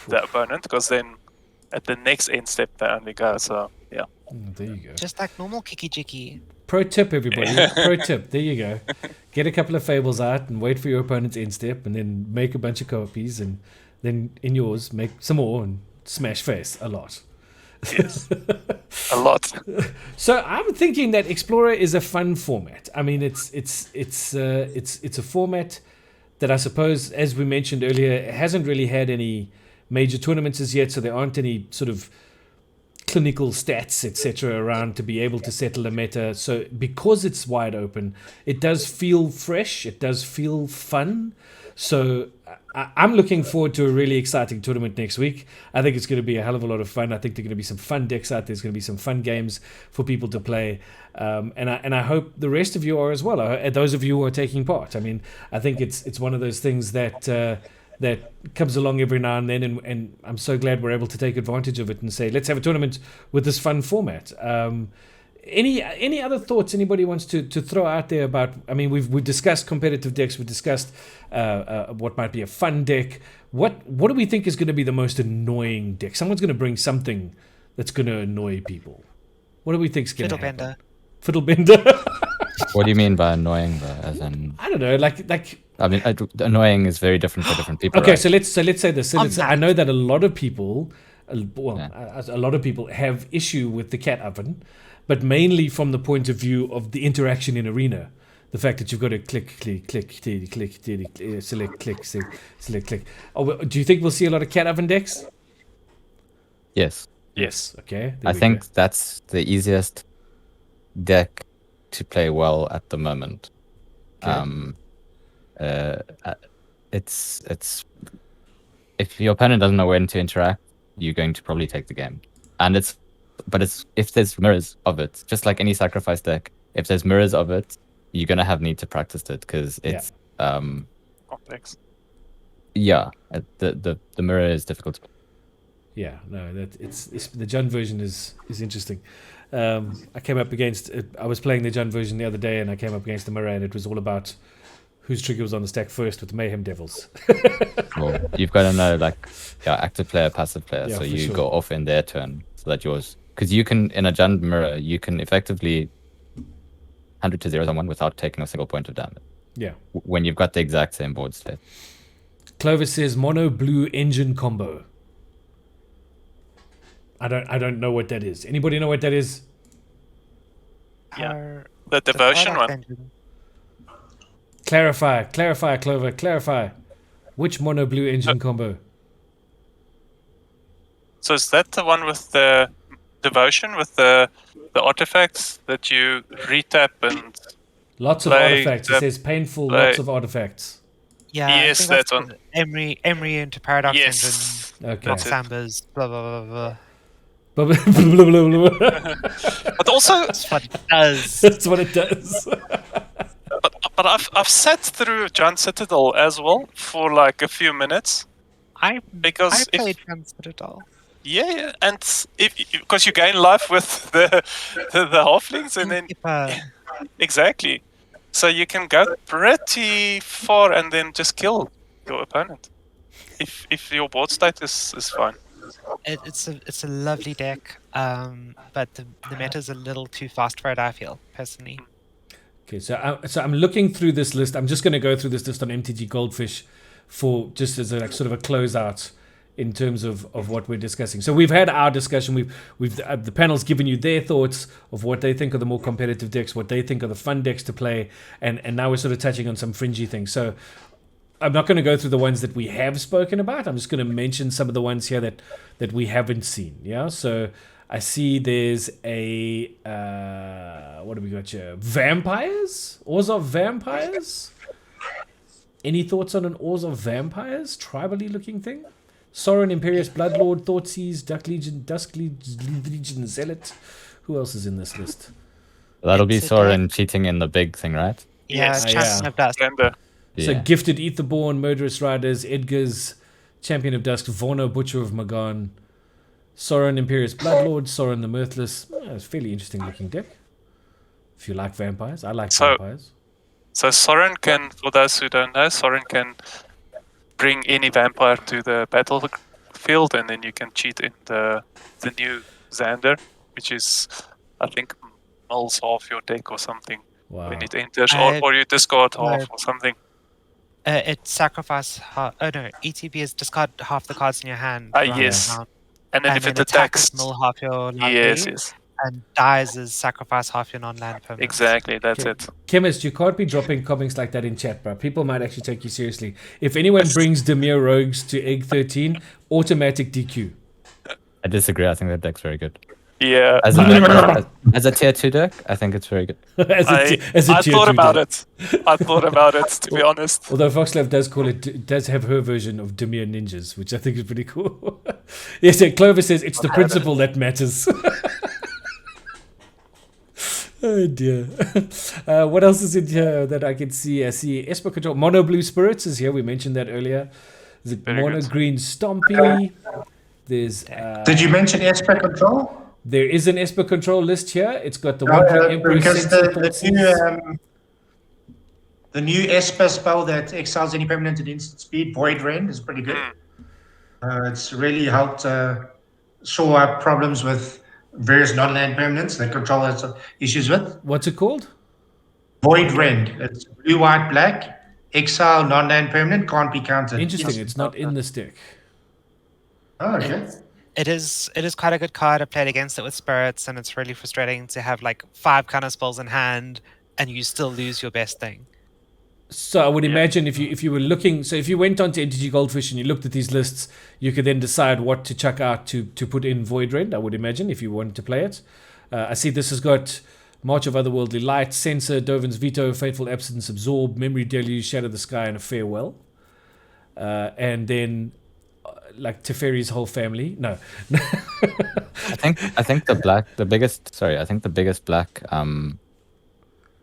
the opponent, because then at the next end step they only go. So yeah. There you go. Just like normal Kiki Jiki. Pro tip, everybody. Pro tip. There you go. Get a couple of fables out and wait for your opponent's end step, and then make a bunch of copies, and then in yours make some more and smash face a lot. Yes. A lot. So I'm thinking that Explorer is a fun format. I mean, it's a format that I suppose, as we mentioned earlier, hasn't really had any major tournaments as yet. So there aren't any sort of clinical stats, etc., around to be able to settle a meta. So because it's wide open, it does feel fresh. It does feel fun. So I'm looking forward to a really exciting tournament next week. I think it's going to be a hell of a lot of fun. I think there are going to be some fun decks out. There's going to be some fun games for people to play. And I hope the rest of you are as well. Those of you who are taking part. I mean, I think it's one of those things that comes along every now and then, and I'm so glad we're able to take advantage of it and say, let's have a tournament with this fun format. Any other thoughts anybody wants to throw out there about? I mean, we've discussed competitive decks. We've discussed what might be a fun deck. What do we think is going to be the most annoying deck? Someone's going to bring something that's going to annoy people. What do we think is going to happen? Fiddlebender. What do you mean by annoying, though? As in, I don't know, like. I mean, annoying is very different for different people. Okay, right? so let's say this. So I know that a lot of people, a Yeah. lot of people have issue with the cat oven, but mainly from the point of view of the interaction in Arena. The fact that you've got to click, select, click. Oh, do you think we'll see a lot of cat oven decks? Yes. Yes. Okay. I think that's the easiest deck to play well at the moment. Okay. It's if your opponent doesn't know when to interact, you're going to probably take the game. And it's if there's mirrors of it, just like any sacrifice deck, if there's mirrors of it, you're gonna need to practice it, because it's Complex. the mirror is difficult to play. Yeah, no, that it's the Jund version is interesting. I came up against. I was playing the Jund version the other day, and I came up against the mirror, and it was all about whose trigger was on the stack first with the Mayhem Devils. Well, you've got to know, like, active player, passive player, Yeah, so for you sure. go off in their turn, so that yours, because you can, in a Jund mirror, you can effectively 100-0 someone without taking a single point of damage. Yeah. When you've got the exact same board state. Clover says mono blue engine combo. I don't know what that is. Anybody know what that is? Yeah. The devotion product one. engine. Clarify, Clover, clarify. Which mono blue engine combo? So is that the one with the devotion, with the artifacts that you retap and Lots of Play artifacts. It the- says painful, play- lots of artifacts. Yeah, Yes, I think that's that one. the Emery into Paradox yes, Okay. Engine, That's it. Sambas, blah blah blah blah. Blah, blah, blah, blah, blah. but also That's what it does. That's what it does. but I've sat through Jund Citadel as well for like a few minutes I because played Jund Citadel. yeah, and if because you gain life with the halflings and then exactly, so you can go pretty far and then just kill your opponent if your board state is fine. It's a lovely deck, but the meta's a little too fast for it, I feel, personally. Okay, so I'm looking through this list. I'm just going to go through this list on MTG Goldfish for just as a like, sort of a closeout in terms of what we're discussing. So we've had our discussion. We've the panel's given you their thoughts of what they think are the more competitive decks, what they think are the fun decks to play, and now we're sort of touching on some fringy things. So I'm not going to go through the ones that we have spoken about. I'm just going to mention some of the ones here that we haven't seen. Yeah, so I see there's a what have we got here? Vampires, Orzhov Vampires. Any thoughts on an Orzhov Vampires tribally looking thing? Sorin Imperious Bloodlord, Thoughtseize, Dusk Legion Zealot. Who else is in this list? That'll be It's a Sorin cheating in the big thing, right? Yeah, Yes. Champion Yeah. of Dust. Slender. So Yeah. Gifted Etherborn, Murderous Riders, Edgar's Champion of Dusk, Vorno Butcher of Magan, Sorin Imperious Bloodlord, Sorin the Mirthless. It's a fairly interesting looking deck. If you like vampires, I like So- vampires. So Sorin can, for those who don't know, Sorin can bring any vampire to the battlefield, and then you can cheat in the new Xander, which is, I think, mulls half your deck or something Wow. when it enters, I- or you discard no. half or something. It sacrifices half. Oh no, ETB is discard half the cards in your hand. Ah, for a yes. round, And then and if then it attack attacks, is mill half your land yes, value, yes, and dies is sacrifice half your non-land permanents. exactly, that's Okay. it. Chemist, you can't be dropping comics like that in chat, bro. People might actually take you seriously. If anyone brings Demir Rogues to Egg 13, automatic DQ. I disagree. I think that deck's very good. Yeah, As a tier 2 deck, I think it's very good. as I tier thought two about deck. it. I thought about it, to be honest. Although Foxglove does have her version of Demir Ninjas, which I think is pretty cool. Yes, Clover says it's the principle that matters. Oh dear. What else is in here that I can see? I see Esper Control. Mono Blue Spirits is here. We mentioned that earlier. Is it Very Mono good. Green Stompy? There's Did you mention Esper Control? there is an Esper Control list here. It's got the Wandering Emperor, Because Sensitive the Pulses. new Esper spell that exiles any permanent at instant speed, Void Rend, is pretty good. It's really helped shore up problems with various non-land permanents that Control has issues with. What's it called? Void Rend. It's blue, white, black. Exile, non-land permanent, can't be countered. Interesting. It's not in this deck. Oh, okay. It is quite a good card. I played against it with spirits, and it's really frustrating to have like 5 counter spells in hand and you still lose your best thing. So I would imagine if you were looking, so if you went onto MTG Goldfish and you looked at these lists, you could then decide what to chuck out to put in Void Rend, I would imagine, if you wanted to play it. I see this has got March of Otherworldly Light, Censor, Dovin's Veto, Fateful Absence, Absorb, Memory Deluge, Shadow the Sky, and a Farewell. And then like Teferi's whole family. No. I think the biggest black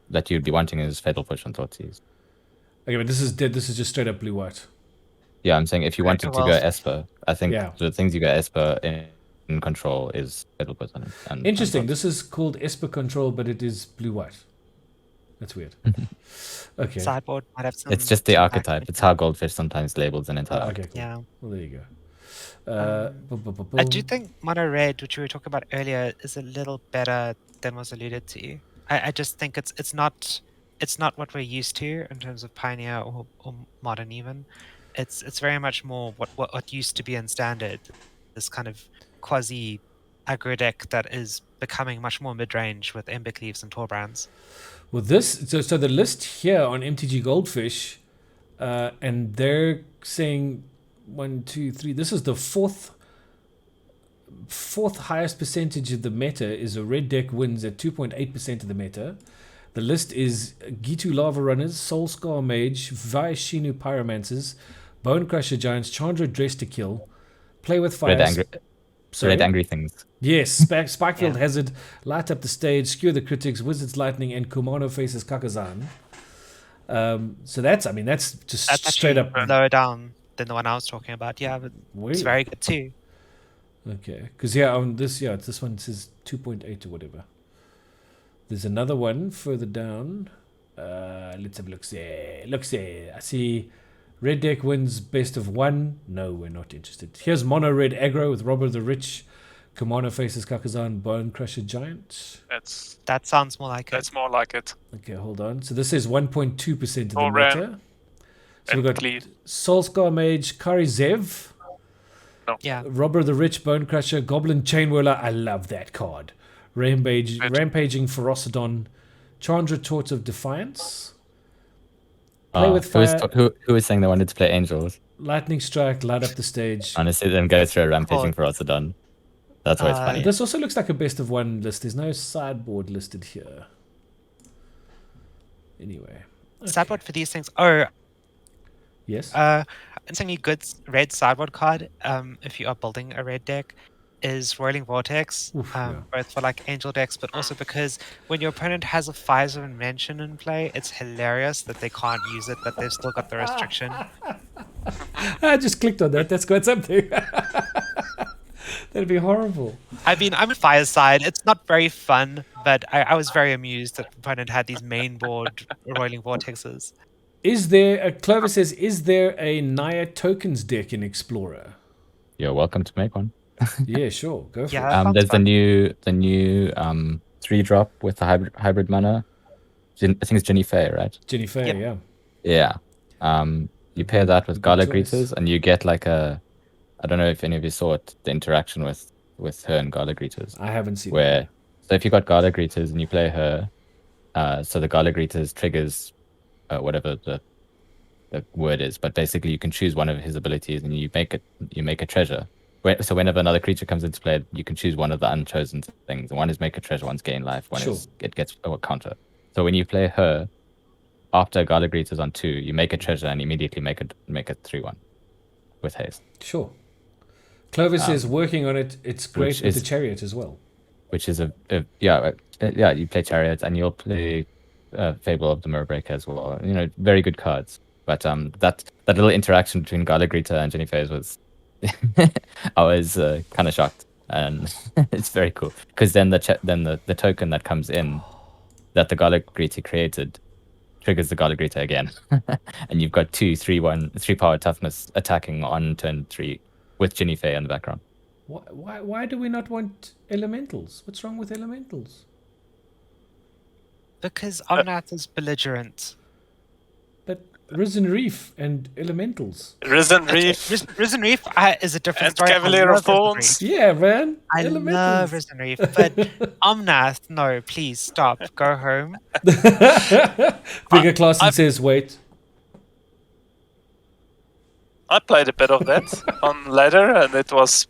that you'd be wanting is Fatal Push on Thoughtseize. Okay, but this is just straight up blue white. Yeah, I'm saying if you wanted to go well- Esper, I think Yeah. the things you go Esper in Control is Fatal Push and Interesting. and This is called Esper Control, but it is blue white. That's weird. Okay. Sideboard might have some. It's just the some archetype. backstory. It's how Goldfish sometimes labels an entire. Okay. Cool. Yeah. Well, there you go. I do think Mono Red, which we were talking about earlier, is a little better than was alluded to. I just think it's not what we're used to in terms of Pioneer or Modern even. It's very much more what used to be in Standard. This kind of quasi aggro deck that is becoming much more mid-range with Ember Cleaves and Torbrands. Well, so the list here on MTG Goldfish, and they're saying 1, 2, 3. This is the fourth highest percentage of the meta is a red deck wins at 2.8% of the meta. The list is Gitu Lava Runners, Soul Scar Mage, Vaishinu Pyromancers, Bone Crusher Giants, Chandra Dress to Kill, Play with Fire. Red angry things. Yes, Spikefield Hazard, Light Up the Stage, Skewer the Critics, Wizard's Lightning, and Kumano Faces Kakazan. So that's just That's straight up. lower down than the one I was talking about. Yeah, but it's very good too. Okay, because this one says 2.8 or whatever. There's another one further down. Let's have a look. See, I see. Red deck wins best of 1. No, we're not interested. Here's Mono Red Aggro with Robber the Rich, Kumano Faces Kakazan, Bone Crusher Giant. That sounds more like That's more like it. Okay, hold on. So this is 1.2% of the Or Ram. meta. So And we've got Cleave. Soulscar Mage, Kari Zev, Yeah. Robber the Rich, Bone Crusher, Goblin Chain Whirler. I love that card. Rampaging Ferocidon, Chandra Tort of Defiance. Play with fire. Who was saying they wanted to play Angels? Lightning strike, light up the stage. Honestly, then go through a rampaging for Rotterdam. That's always funny. This also looks like a best of one list. There's no sideboard listed here. Anyway. Okay. Sideboard for these things. Oh, Yes. insanely good red sideboard card. If you are building a red deck, is Whirling Vortex. Oof, yeah. Both for like angel decks, but also because when your opponent has a Fires of Invention in play, it's hilarious that they can't use it, but they've still got the restriction. I just clicked on that. That's got something. That'd be horrible. I mean, I'm a Fire side. It's not very fun, but I was very amused that the opponent had these main board Whirling Vortexes. Is there Clover says, is there a Naya tokens deck in Explorer? You're welcome to make one. Yeah, sure. Go for Yeah, it. that sounds There's fun. the new 3-drop with the hybrid mana. I think it's Jenny Faye, right? Jenny Faye, Yep. yeah. Yeah. You pair that with Good Gala choice. Greeters, and you get like a. I don't know if any of you saw it. The interaction with her and Gala Greeters, I haven't seen where so if you got Gala Greeters and you play her, so the Gala Greeters triggers whatever the word is, but basically you can choose one of his abilities and you make a treasure. So whenever another creature comes into play, you can choose one of the unchosen things. One is make a treasure, one's gain life, one Sure. is it gets a counter. So when you play her, after Gala Greeters on 2, you make a treasure and immediately make a 3/1 with haste. Sure. Clover says, working on it. It's great with the Chariot as well. Which is you play Chariot and you'll play Fable of the Mirrorbreaker as well. You know, very good cards. But that little interaction between Gala Greeter and Jenny Faze was, I was kind of shocked, and it's very cool because then the token that comes in that the Gala Greeter created triggers the Gala Greeter again, and you've got 3 power toughness attacking on turn 3 with Jenny Faye in the background. Why do we not want elementals? What's wrong with elementals? Because Omnath is belligerent. But Risen Reef and elementals. Risen Reef Risen Reef is a different and story. Cavalier I of love Risen Thorns. Reef. Yeah, man. I elementals. love Risen Reef, but Omnath, no, please stop. Go home. Bigger Clausen says, wait. I played a bit of that on ladder, and it was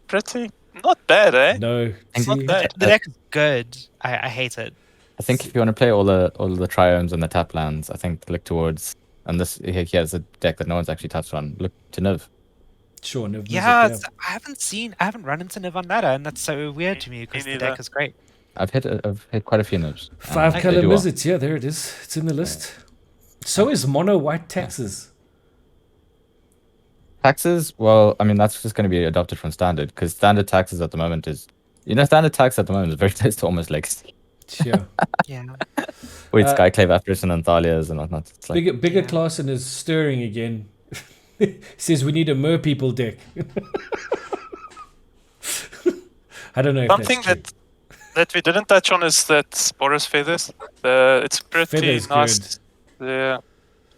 pretty not bad, eh? No. It's not See? bad. The deck is good. I hate it. I think if you want to play all the triomes and the tap lands, I think look towards, and this here's a deck that no one's actually touched on. Look to Niv. Sure, no. Yeah, I haven't run into Niv on ladder, and that's so weird to me because the deck is great. I've hit quite a few Nivs. 5 They color do well. Mizzets. Yeah, there it is. It's in the list. So is mono white taxes. Taxes, well, I mean, that's just going to be adopted from standard, because standard taxes at the moment is, standard tax at the moment is very close to almost legacy. Yeah. Yeah. With Skyclave Apparition and Thalias and whatnot. It's like, Bigger Clausen is stirring again. Says we need a mer people deck. I don't know if Something that's true. that we didn't touch on is that Boris Feathers. It's pretty Feathers nice. Yeah,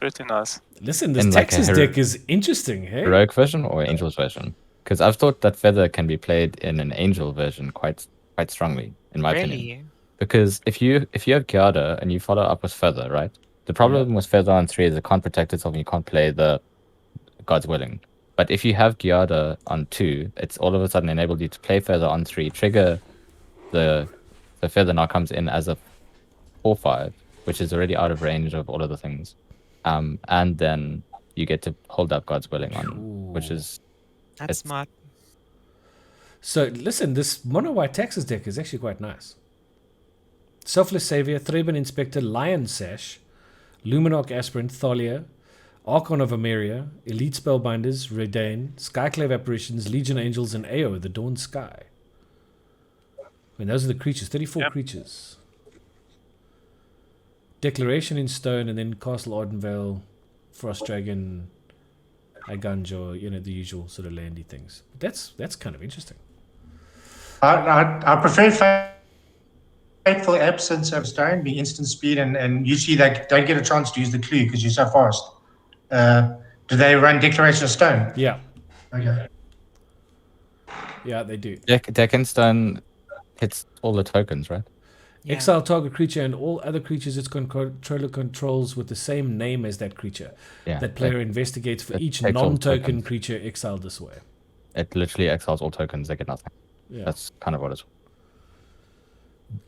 pretty nice. Listen, this In like a Texas deck is interesting, hey? heroic version or Angel's version? Because I've thought that Feather can be played in an Angel version quite strongly, in my opinion. Really? Because if you have Giada and you follow up with Feather, right? The problem with Feather on 3 is it can't protect itself and you can't play the God's Willing. But if you have Giada on 2, it's all of a sudden enabled you to play Feather on 3, trigger the Feather now comes in as a 4/5, which is already out of range of all of the things. And then you get to hold up God's Willing on, which is... That's smart. So listen, this mono white Texas deck is actually quite nice. Selfless Savior, Thraben Inspector, Lion Sash, Luminarch Aspirant, Thalia, Archon of Ameria, Elite Spellbinders, Redain, Skyclave Apparitions, Legion Angels, and Ao, the Dawn Sky. I mean, those are the creatures, 34 creatures. Declaration in Stone, and then Castle Ardenvale, Frost Dragon, Iganjo, the usual sort of landy things. But that's kind of interesting. I prefer Fateful Absence of Stone, being instant speed, and usually they don't get a chance to use the clue because you're so fast. Do they run Declaration of Stone? Yeah. Okay. Yeah, they do. Deck in Stone hits all the tokens, right? Yeah. Exile target creature and all other creatures its controller controls with the same name as that creature. Yeah, That player investigates for it each takes all non-token tokens. creature exiled this way. It literally exiles all tokens. They get nothing. Yeah. That's kind of what it's.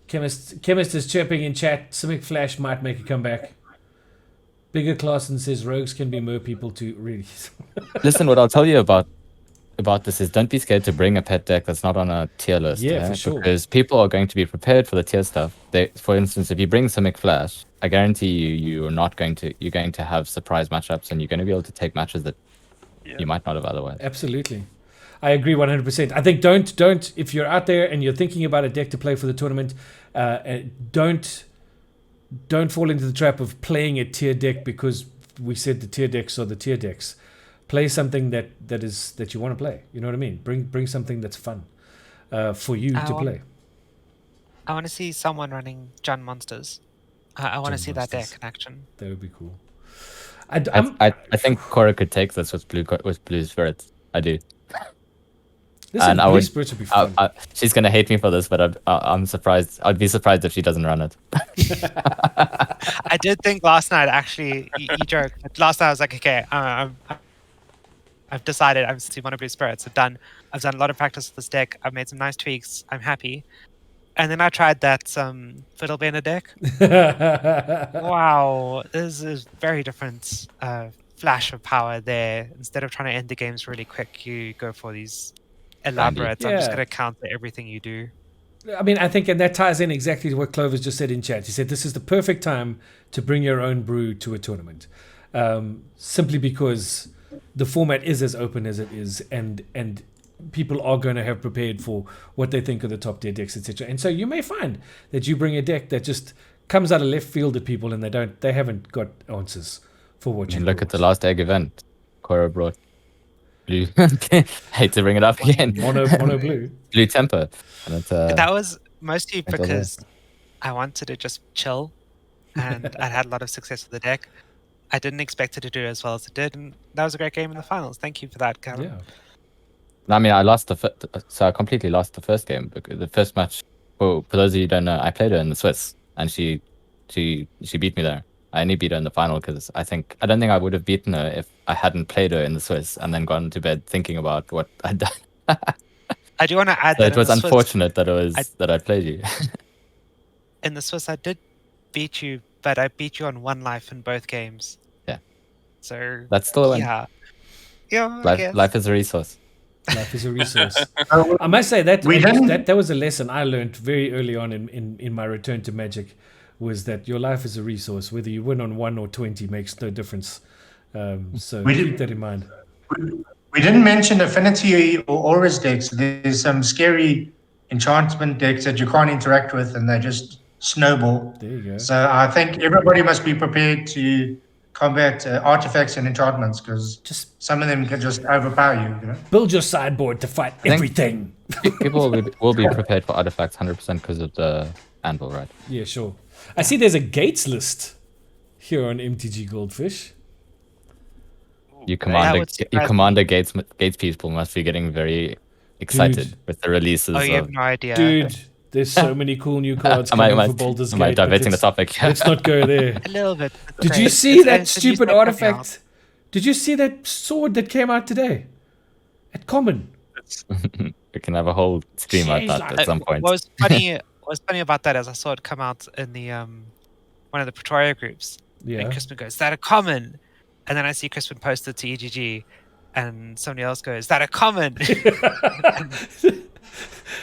Chemist is chirping in chat. Simic Flash might make a comeback. Bigger Clausen says rogues can be more people too. Really? Listen, what I'll tell you about this is don't be scared to bring a pet deck that's not on a tier list. Yeah, for sure. Because people are going to be prepared for the tier stuff. For instance, if you bring Simic Flash, I guarantee you're going to have surprise matchups, and you're going to be able to take matches that you might not have otherwise. Absolutely. I agree 100%. I think don't if you're out there and you're thinking about a deck to play for the tournament, don't fall into the trap of playing a tier deck because we said the tier decks are the tier decks. Play something that you want to play. You know what I mean? Bring something that's fun for you to play. I want to see someone running John Monsters. I want to see that deck Monsters. in action. That would be cool. I think Cora could take this with blue spirits. I do. Listen, and I Blue would. Spirits would be fun. She's gonna hate me for this, but I'm surprised. I'd be surprised if she doesn't run it. I did think last night, actually, you joked. But last night I was like, okay, I've decided I'm still one of Blue Spirits. I've done a lot of practice with this deck. I've made some nice tweaks. I'm happy. And then I tried that Fiddlebender deck. Wow, this is very different flash of power there. Instead of trying to end the games really quick, you go for these elaborate. I'm just Yeah. going to counter everything you do. I mean, I think, and that ties in exactly to what Clover's just said in chat. He said this is the perfect time to bring your own brew to a tournament, simply because the format is as open as it is, and people are going to have prepared for what they think are the top tier decks, etc. And so you may find that you bring a deck that just comes out of left field at people, and they haven't got answers for what you Look at the last egg event. Cora brought blue. Hate to bring it up again. mono blue. Blue temper. And it's, That was mostly I don't know. because I wanted to just chill, and I had a lot of success with the deck. I didn't expect it to do as well as it did, and that was a great game in the finals. Thank you for that, Callum. Yeah. I mean, I lost so I completely lost the first game because the first match. For those of you who don't know, I played her in the Swiss, and she beat me there. I only beat her in the final because I don't think I would have beaten her if I hadn't played her in the Swiss and then gone to bed thinking about what I'd done. I do want to add So that it was in the Swiss, unfortunate that I played you. in the Swiss, I did beat you, but I beat you on 1 life in both games. Yeah. So That's still a win. yeah, I guess. Life is a resource. Life is a resource. I must say that that was a lesson I learned very early on in my return to Magic, was that your life is a resource. Whether you win on 1 or 20 makes no difference. So keep that in mind. We didn't mention affinity or auras decks. There's some scary enchantment decks that you can't interact with, and they just snowball. There you go. So I think everybody must be prepared to combat artifacts and enchantments, because Just some of them can just overpower you. You know? build your sideboard to fight everything. People will be prepared for artifacts 100% because of the anvil, right? Yeah, sure. I see there's a Gates list here on MTG Goldfish. You would commander Gates people must be getting very excited Dude. with the releases. Oh, you have of, no idea. Dude, there's so many cool new cards am I coming for Baldur's Gate. but diverting the let's- topic? Let's not go there. A little bit. Did you see that stupid artifact? Did you see that sword that came out today? At Common. We can have a whole stream about Jeez, that like- at some point. What was funny about that is I saw it come out in the one of the Pretoria groups. Yeah. And Crispin goes, "Is that a common?" And then I see Crispin posted to EGG, and somebody else goes, "Is that a common?"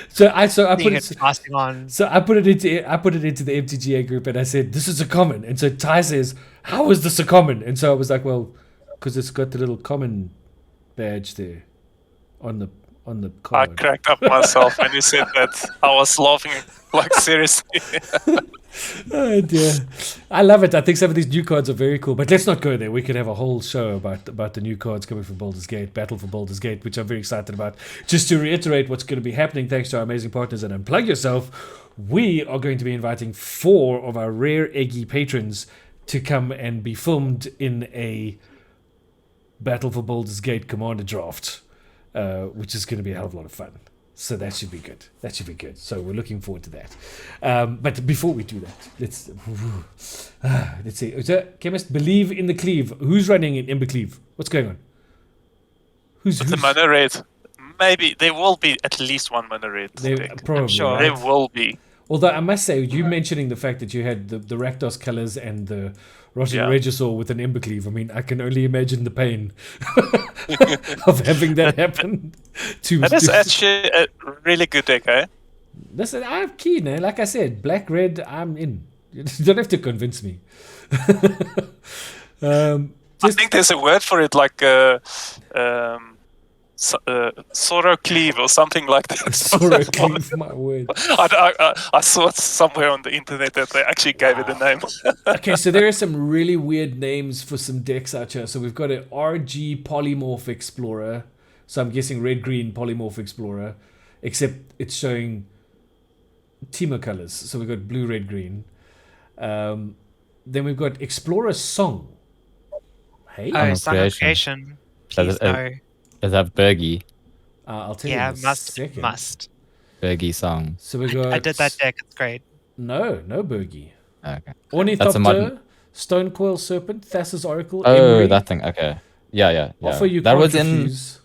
So I put Seeing it. it passing on. So I put it into the MTGA group, and I said, "This is a common." And so Ty says, "How is this a common?" And so I was like, "Well, because it's got the little common badge there on the I card." cracked up myself when you said that. I was laughing, like, seriously. Oh dear, I love it. I think some of these new cards are very cool, but let's not go there. We could have a whole show about the new cards coming from Baldur's Gate, Battle for Baldur's Gate, which I'm very excited about. Just to reiterate what's going to be happening, thanks to our amazing partners at Unplug Yourself, we are going to be inviting 4 of our rare Eggy patrons to come and be filmed in a Battle for Baldur's Gate Commander draft, which is going to be a hell of a lot of fun. So that should be good. That should be good. So we're looking forward to that. But before we do that, let's see. So, Chemist, believe in the cleave. Who's running in Ember Cleave? What's going on? Who's The mono red. Maybe there will be at least one mono red. deck. Probably, sure. right? There will be. Although I must say, you mentioning the fact that you had the Rakdos colors and the Rotten Yeah. Regisaur with an Ember Cleave, I mean, I can only imagine the pain of having that happen. That is actually a really good deck, eh? Listen, I'm keen, eh? Like I said, black, red, I'm in. You don't have to convince me. I think there's a word for it, like sorrow cleave or something like that. Sorry, cleave, my word. I saw it somewhere on the internet that they actually gave it a name. Okay, so there are some really weird names for some decks out here. So we've got an RG Polymorph Explorer. So I'm guessing red-green Polymorph Explorer. Except it's showing Teemo colors. So we've got blue, red, green. Then we've got Explorer Song. Hey? Oh, of Song of Creation. Creation. Does Please it- no. Does that Bergie? I'll tell you Yeah, in a must. second. Must. Bergie song. So we got... I did that deck. It's great. No Bergie. Okay. That's a Ornithopter, modern- Stonecoil Serpent, Thassa's Oracle, Oh, Emery. that thing. Okay. Yeah. Offer you that can't was refuse.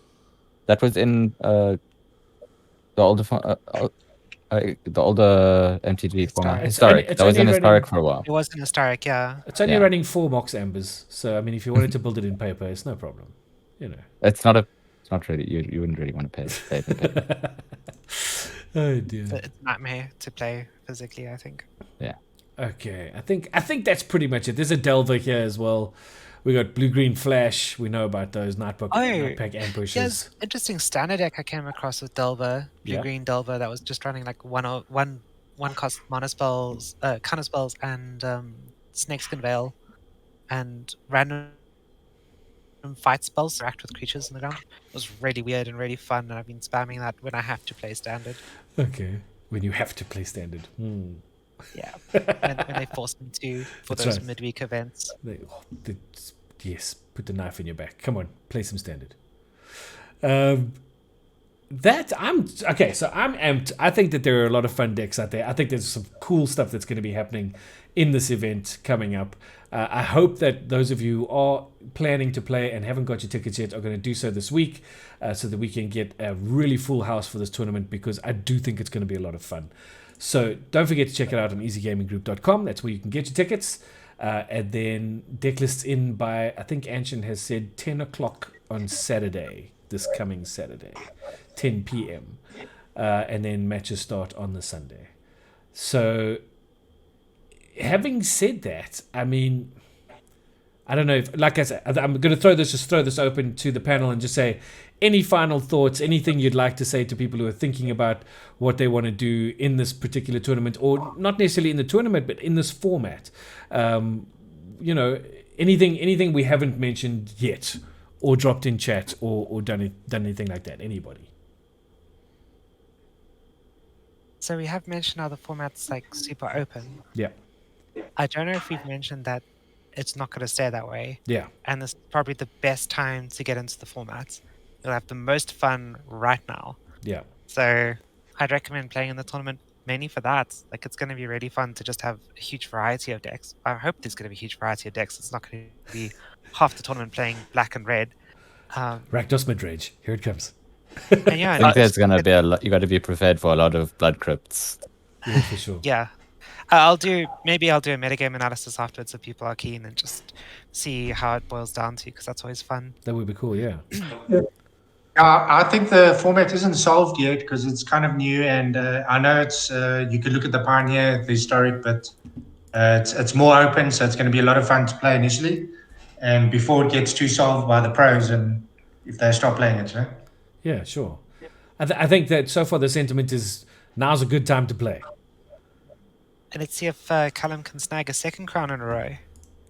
in the older MTG format. Historic. It's That was only in running- Historic for a while. It was an historic, yeah. It's only Yeah. running 4 Mox Ambers. So, I mean, if you wanted to build it in paper, it's no problem. You know. It's not really. You wouldn't really want to pay it. Oh, dear. It's a nightmare to play physically, I think. Okay, I think that's pretty much it. There's a Delver here as well. We got Blue-Green Flash. We know about those Nightpack ambushes. There's interesting standard deck I came across with Delver, Yeah. blue-green Delver, that was just running like one cost mana spells, counter spells, and Snakeskin Veil, and random fight spells to interact with creatures in the ground. It was really weird and really fun, and I've been spamming that when I have to play standard. Okay, when you have to play standard. Yeah, when they force me to for That's those right. midweek events. Yes, put the knife in your back. Come on, play some standard. I'm amped. I think that there are a lot of fun decks out there. I think there's some cool stuff that's going to be happening in this event coming up. I hope that those of you who are planning to play and haven't got your tickets yet are going to do so this week, so that we can get a really full house for this tournament, because I do think it's going to be a lot of fun. So don't forget to check it out on easygaminggroup.com. That's where you can get your tickets. And then deck lists in by, I think Anshin has said 10 o'clock on Saturday, this coming Saturday, 10 p.m. And then matches start on the Sunday. So having said that, I mean, I don't know if, like I said, I'm going to throw this open to the panel and just say, any final thoughts, anything you'd like to say to people who are thinking about what they want to do in this particular tournament, or not necessarily in the tournament, but in this format? You know, anything we haven't mentioned yet, or dropped in chat, or done anything like that. Anybody? So we have mentioned how the format's like super open. Yeah. I don't know if we've mentioned that it's not going to stay that way. Yeah. And this is probably the best time to get into the formats. You'll have the most fun right now. Yeah. So I'd recommend playing in the tournament mainly for that. Like, it's going to be really fun to just have a huge variety of decks. I hope there's going to be a huge variety of decks. It's not going to be half the tournament playing black and red. Rakdos Midrage. Here it comes. And yeah, I think there's gonna be a lot. You got to be prepared for a lot of blood crypts. Yeah, for sure. yeah. I'll do a metagame analysis afterwards if people are keen, and just see how it boils down to, because that's always fun. That would be cool, yeah. I think the format isn't solved yet because it's kind of new, and I know it's you could look at the Pioneer, the Historic, but it's more open, so it's going to be a lot of fun to play initially, and before it gets too solved by the pros, and if they stop playing it, you know? Yeah, sure. I think that so far the sentiment is now's a good time to play. And let's see if Callum can snag a second crown in a row.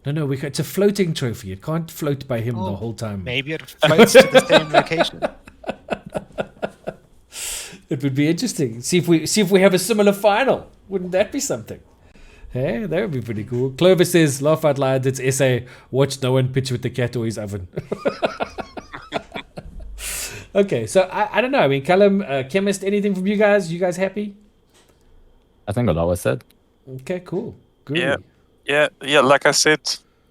No, it's a floating trophy. It can't float by him the whole time. Maybe it floats to the same location. It would be interesting. See if we have a similar final. Wouldn't that be something? Hey, that would be pretty cool. Clover says, laugh out loud, it's essay, watch no one pitch with the cat or his oven. Okay, so I don't know. I mean, Callum, Chemist, anything from you guys? You guys happy? I think a lot was said. Okay, cool. Good. Yeah. Like I said,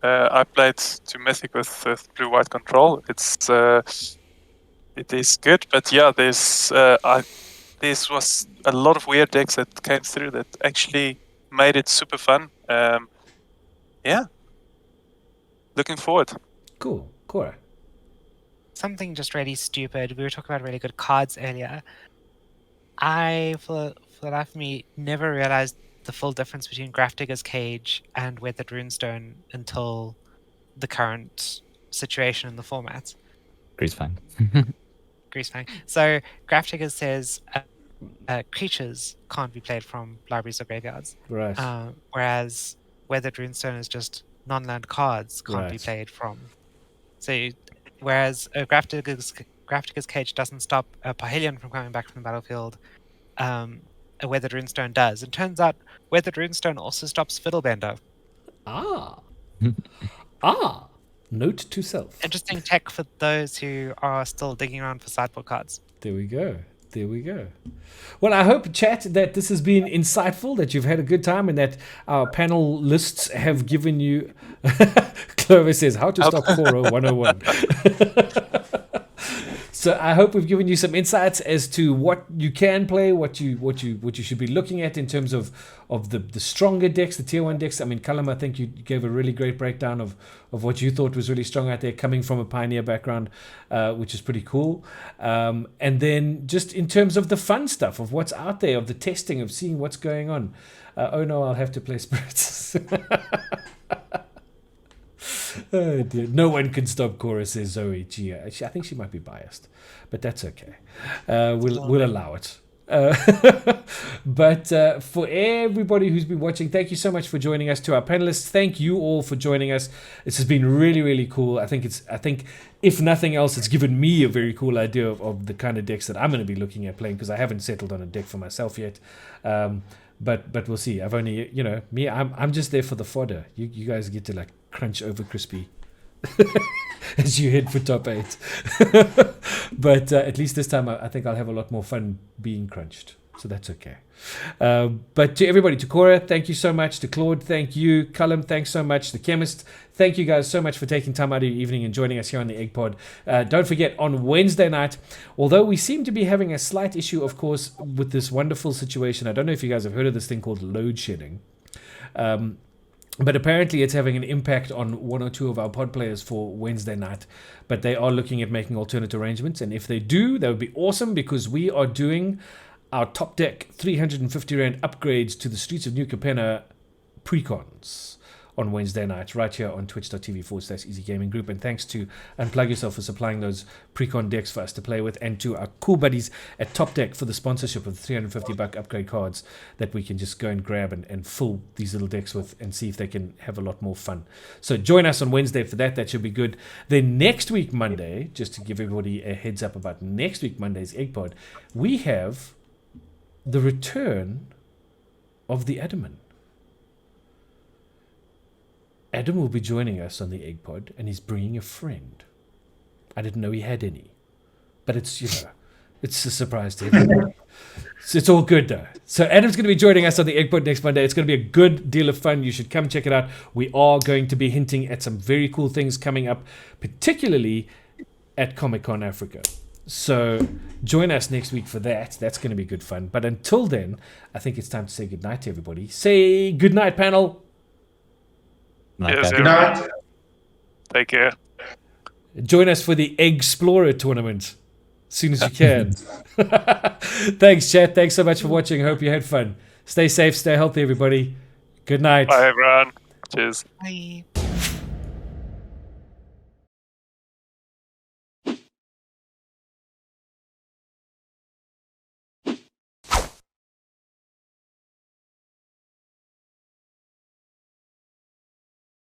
I played to Mythic with blue-white control. It is good, but yeah, there's was a lot of weird decks that came through that actually made it super fun. Yeah, looking forward. Cool. Cora. Something just really stupid. We were talking about really good cards earlier. I, for the life of me, never realized the full difference between Grafdigger's Cage and Weathered Runestone until the current situation in the format. Greasefang. Greasefang. So Grafdigger says creatures can't be played from libraries or graveyards. Right. Whereas Weathered Runestone is just non-land cards can't be Right. played from. So whereas Grafdigger's Cage doesn't stop a Parhelion from coming back from the battlefield, a Weathered Runestone does. It turns out Weathered Runestone also stops Fiddlebender. Note to self. Interesting tech for those who are still digging around for sideboard cards. There we go. Well, I hope, chat, that this has been insightful, that you've had a good time, and that our panel lists have given you... Clover says, how to stop Cora 101. So I hope we've given you some insights as to what you can play, what you should be looking at in terms of the stronger decks, the tier 1 decks. I mean, Callum, I think you gave a really great breakdown of what you thought was really strong out there, coming from a Pioneer background, which is pretty cool. And then just in terms of the fun stuff, of what's out there, of the testing, of seeing what's going on. Oh no, I'll have to play Spirits. Oh dear. No one can stop Cora, says Zoe. Gee, I think she might be biased, but that's okay. We'll allow it. But for everybody who's been watching, thank you so much for joining us. To our panelists, thank you all for joining us. This has been really, really cool. I think if nothing else, it's given me a very cool idea of the kind of decks that I'm going to be looking at playing, because I haven't settled on a deck for myself yet. But we'll see. I've only, me, I'm just there for the fodder. You guys get to like crunch over crispy as you head for top 8. But at least this time I think I'll have a lot more fun being crunched. So that's okay. But to everybody, to Cora, thank you so much. To Claude, thank you. Callum, thanks so much. The Chemist, thank you guys so much for taking time out of your evening and joining us here on the EGGPod. Don't forget, on Wednesday night, although we seem to be having a slight issue, of course, with this wonderful situation. I don't know if you guys have heard of this thing called load shedding. But apparently it's having an impact on one or two of our pod players for Wednesday night. But they are looking at making alternate arrangements. And if they do, that would be awesome, because we are doing our top deck 350 Rand upgrades to the Streets of New Capenna precons on Wednesday night, right here on twitch.tv/Easy Gaming Group. And thanks to Unplug Yourself for supplying those precon decks for us to play with, and to our cool buddies at Top Deck for the sponsorship of the $350 upgrade cards that we can just go and grab and fill these little decks with and see if they can have a lot more fun. So join us on Wednesday for that. That should be good. Then next week, Monday, just to give everybody a heads up about next week, Monday's EGGPod, we have the return of the Adamant. Adam will be joining us on the EGGPod, and he's bringing a friend. I didn't know he had any, but it's it's a surprise to everybody. So it's all good though. So Adam's going to be joining us on the EGGPod next Monday. It's going to be a good deal of fun. You should come check it out. We are going to be hinting at some very cool things coming up, particularly at Comic-Con Africa. So join us next week for that. That's going to be good fun. But until then, I think it's time to say goodnight to everybody. Say goodnight, panel. Yes, Good night. Take care. Join us for the Explorer tournament as soon as you can. Thanks, chat. Thanks so much for watching. Hope you had fun. Stay safe, stay healthy, everybody. Good night. Bye, everyone. Cheers. Bye.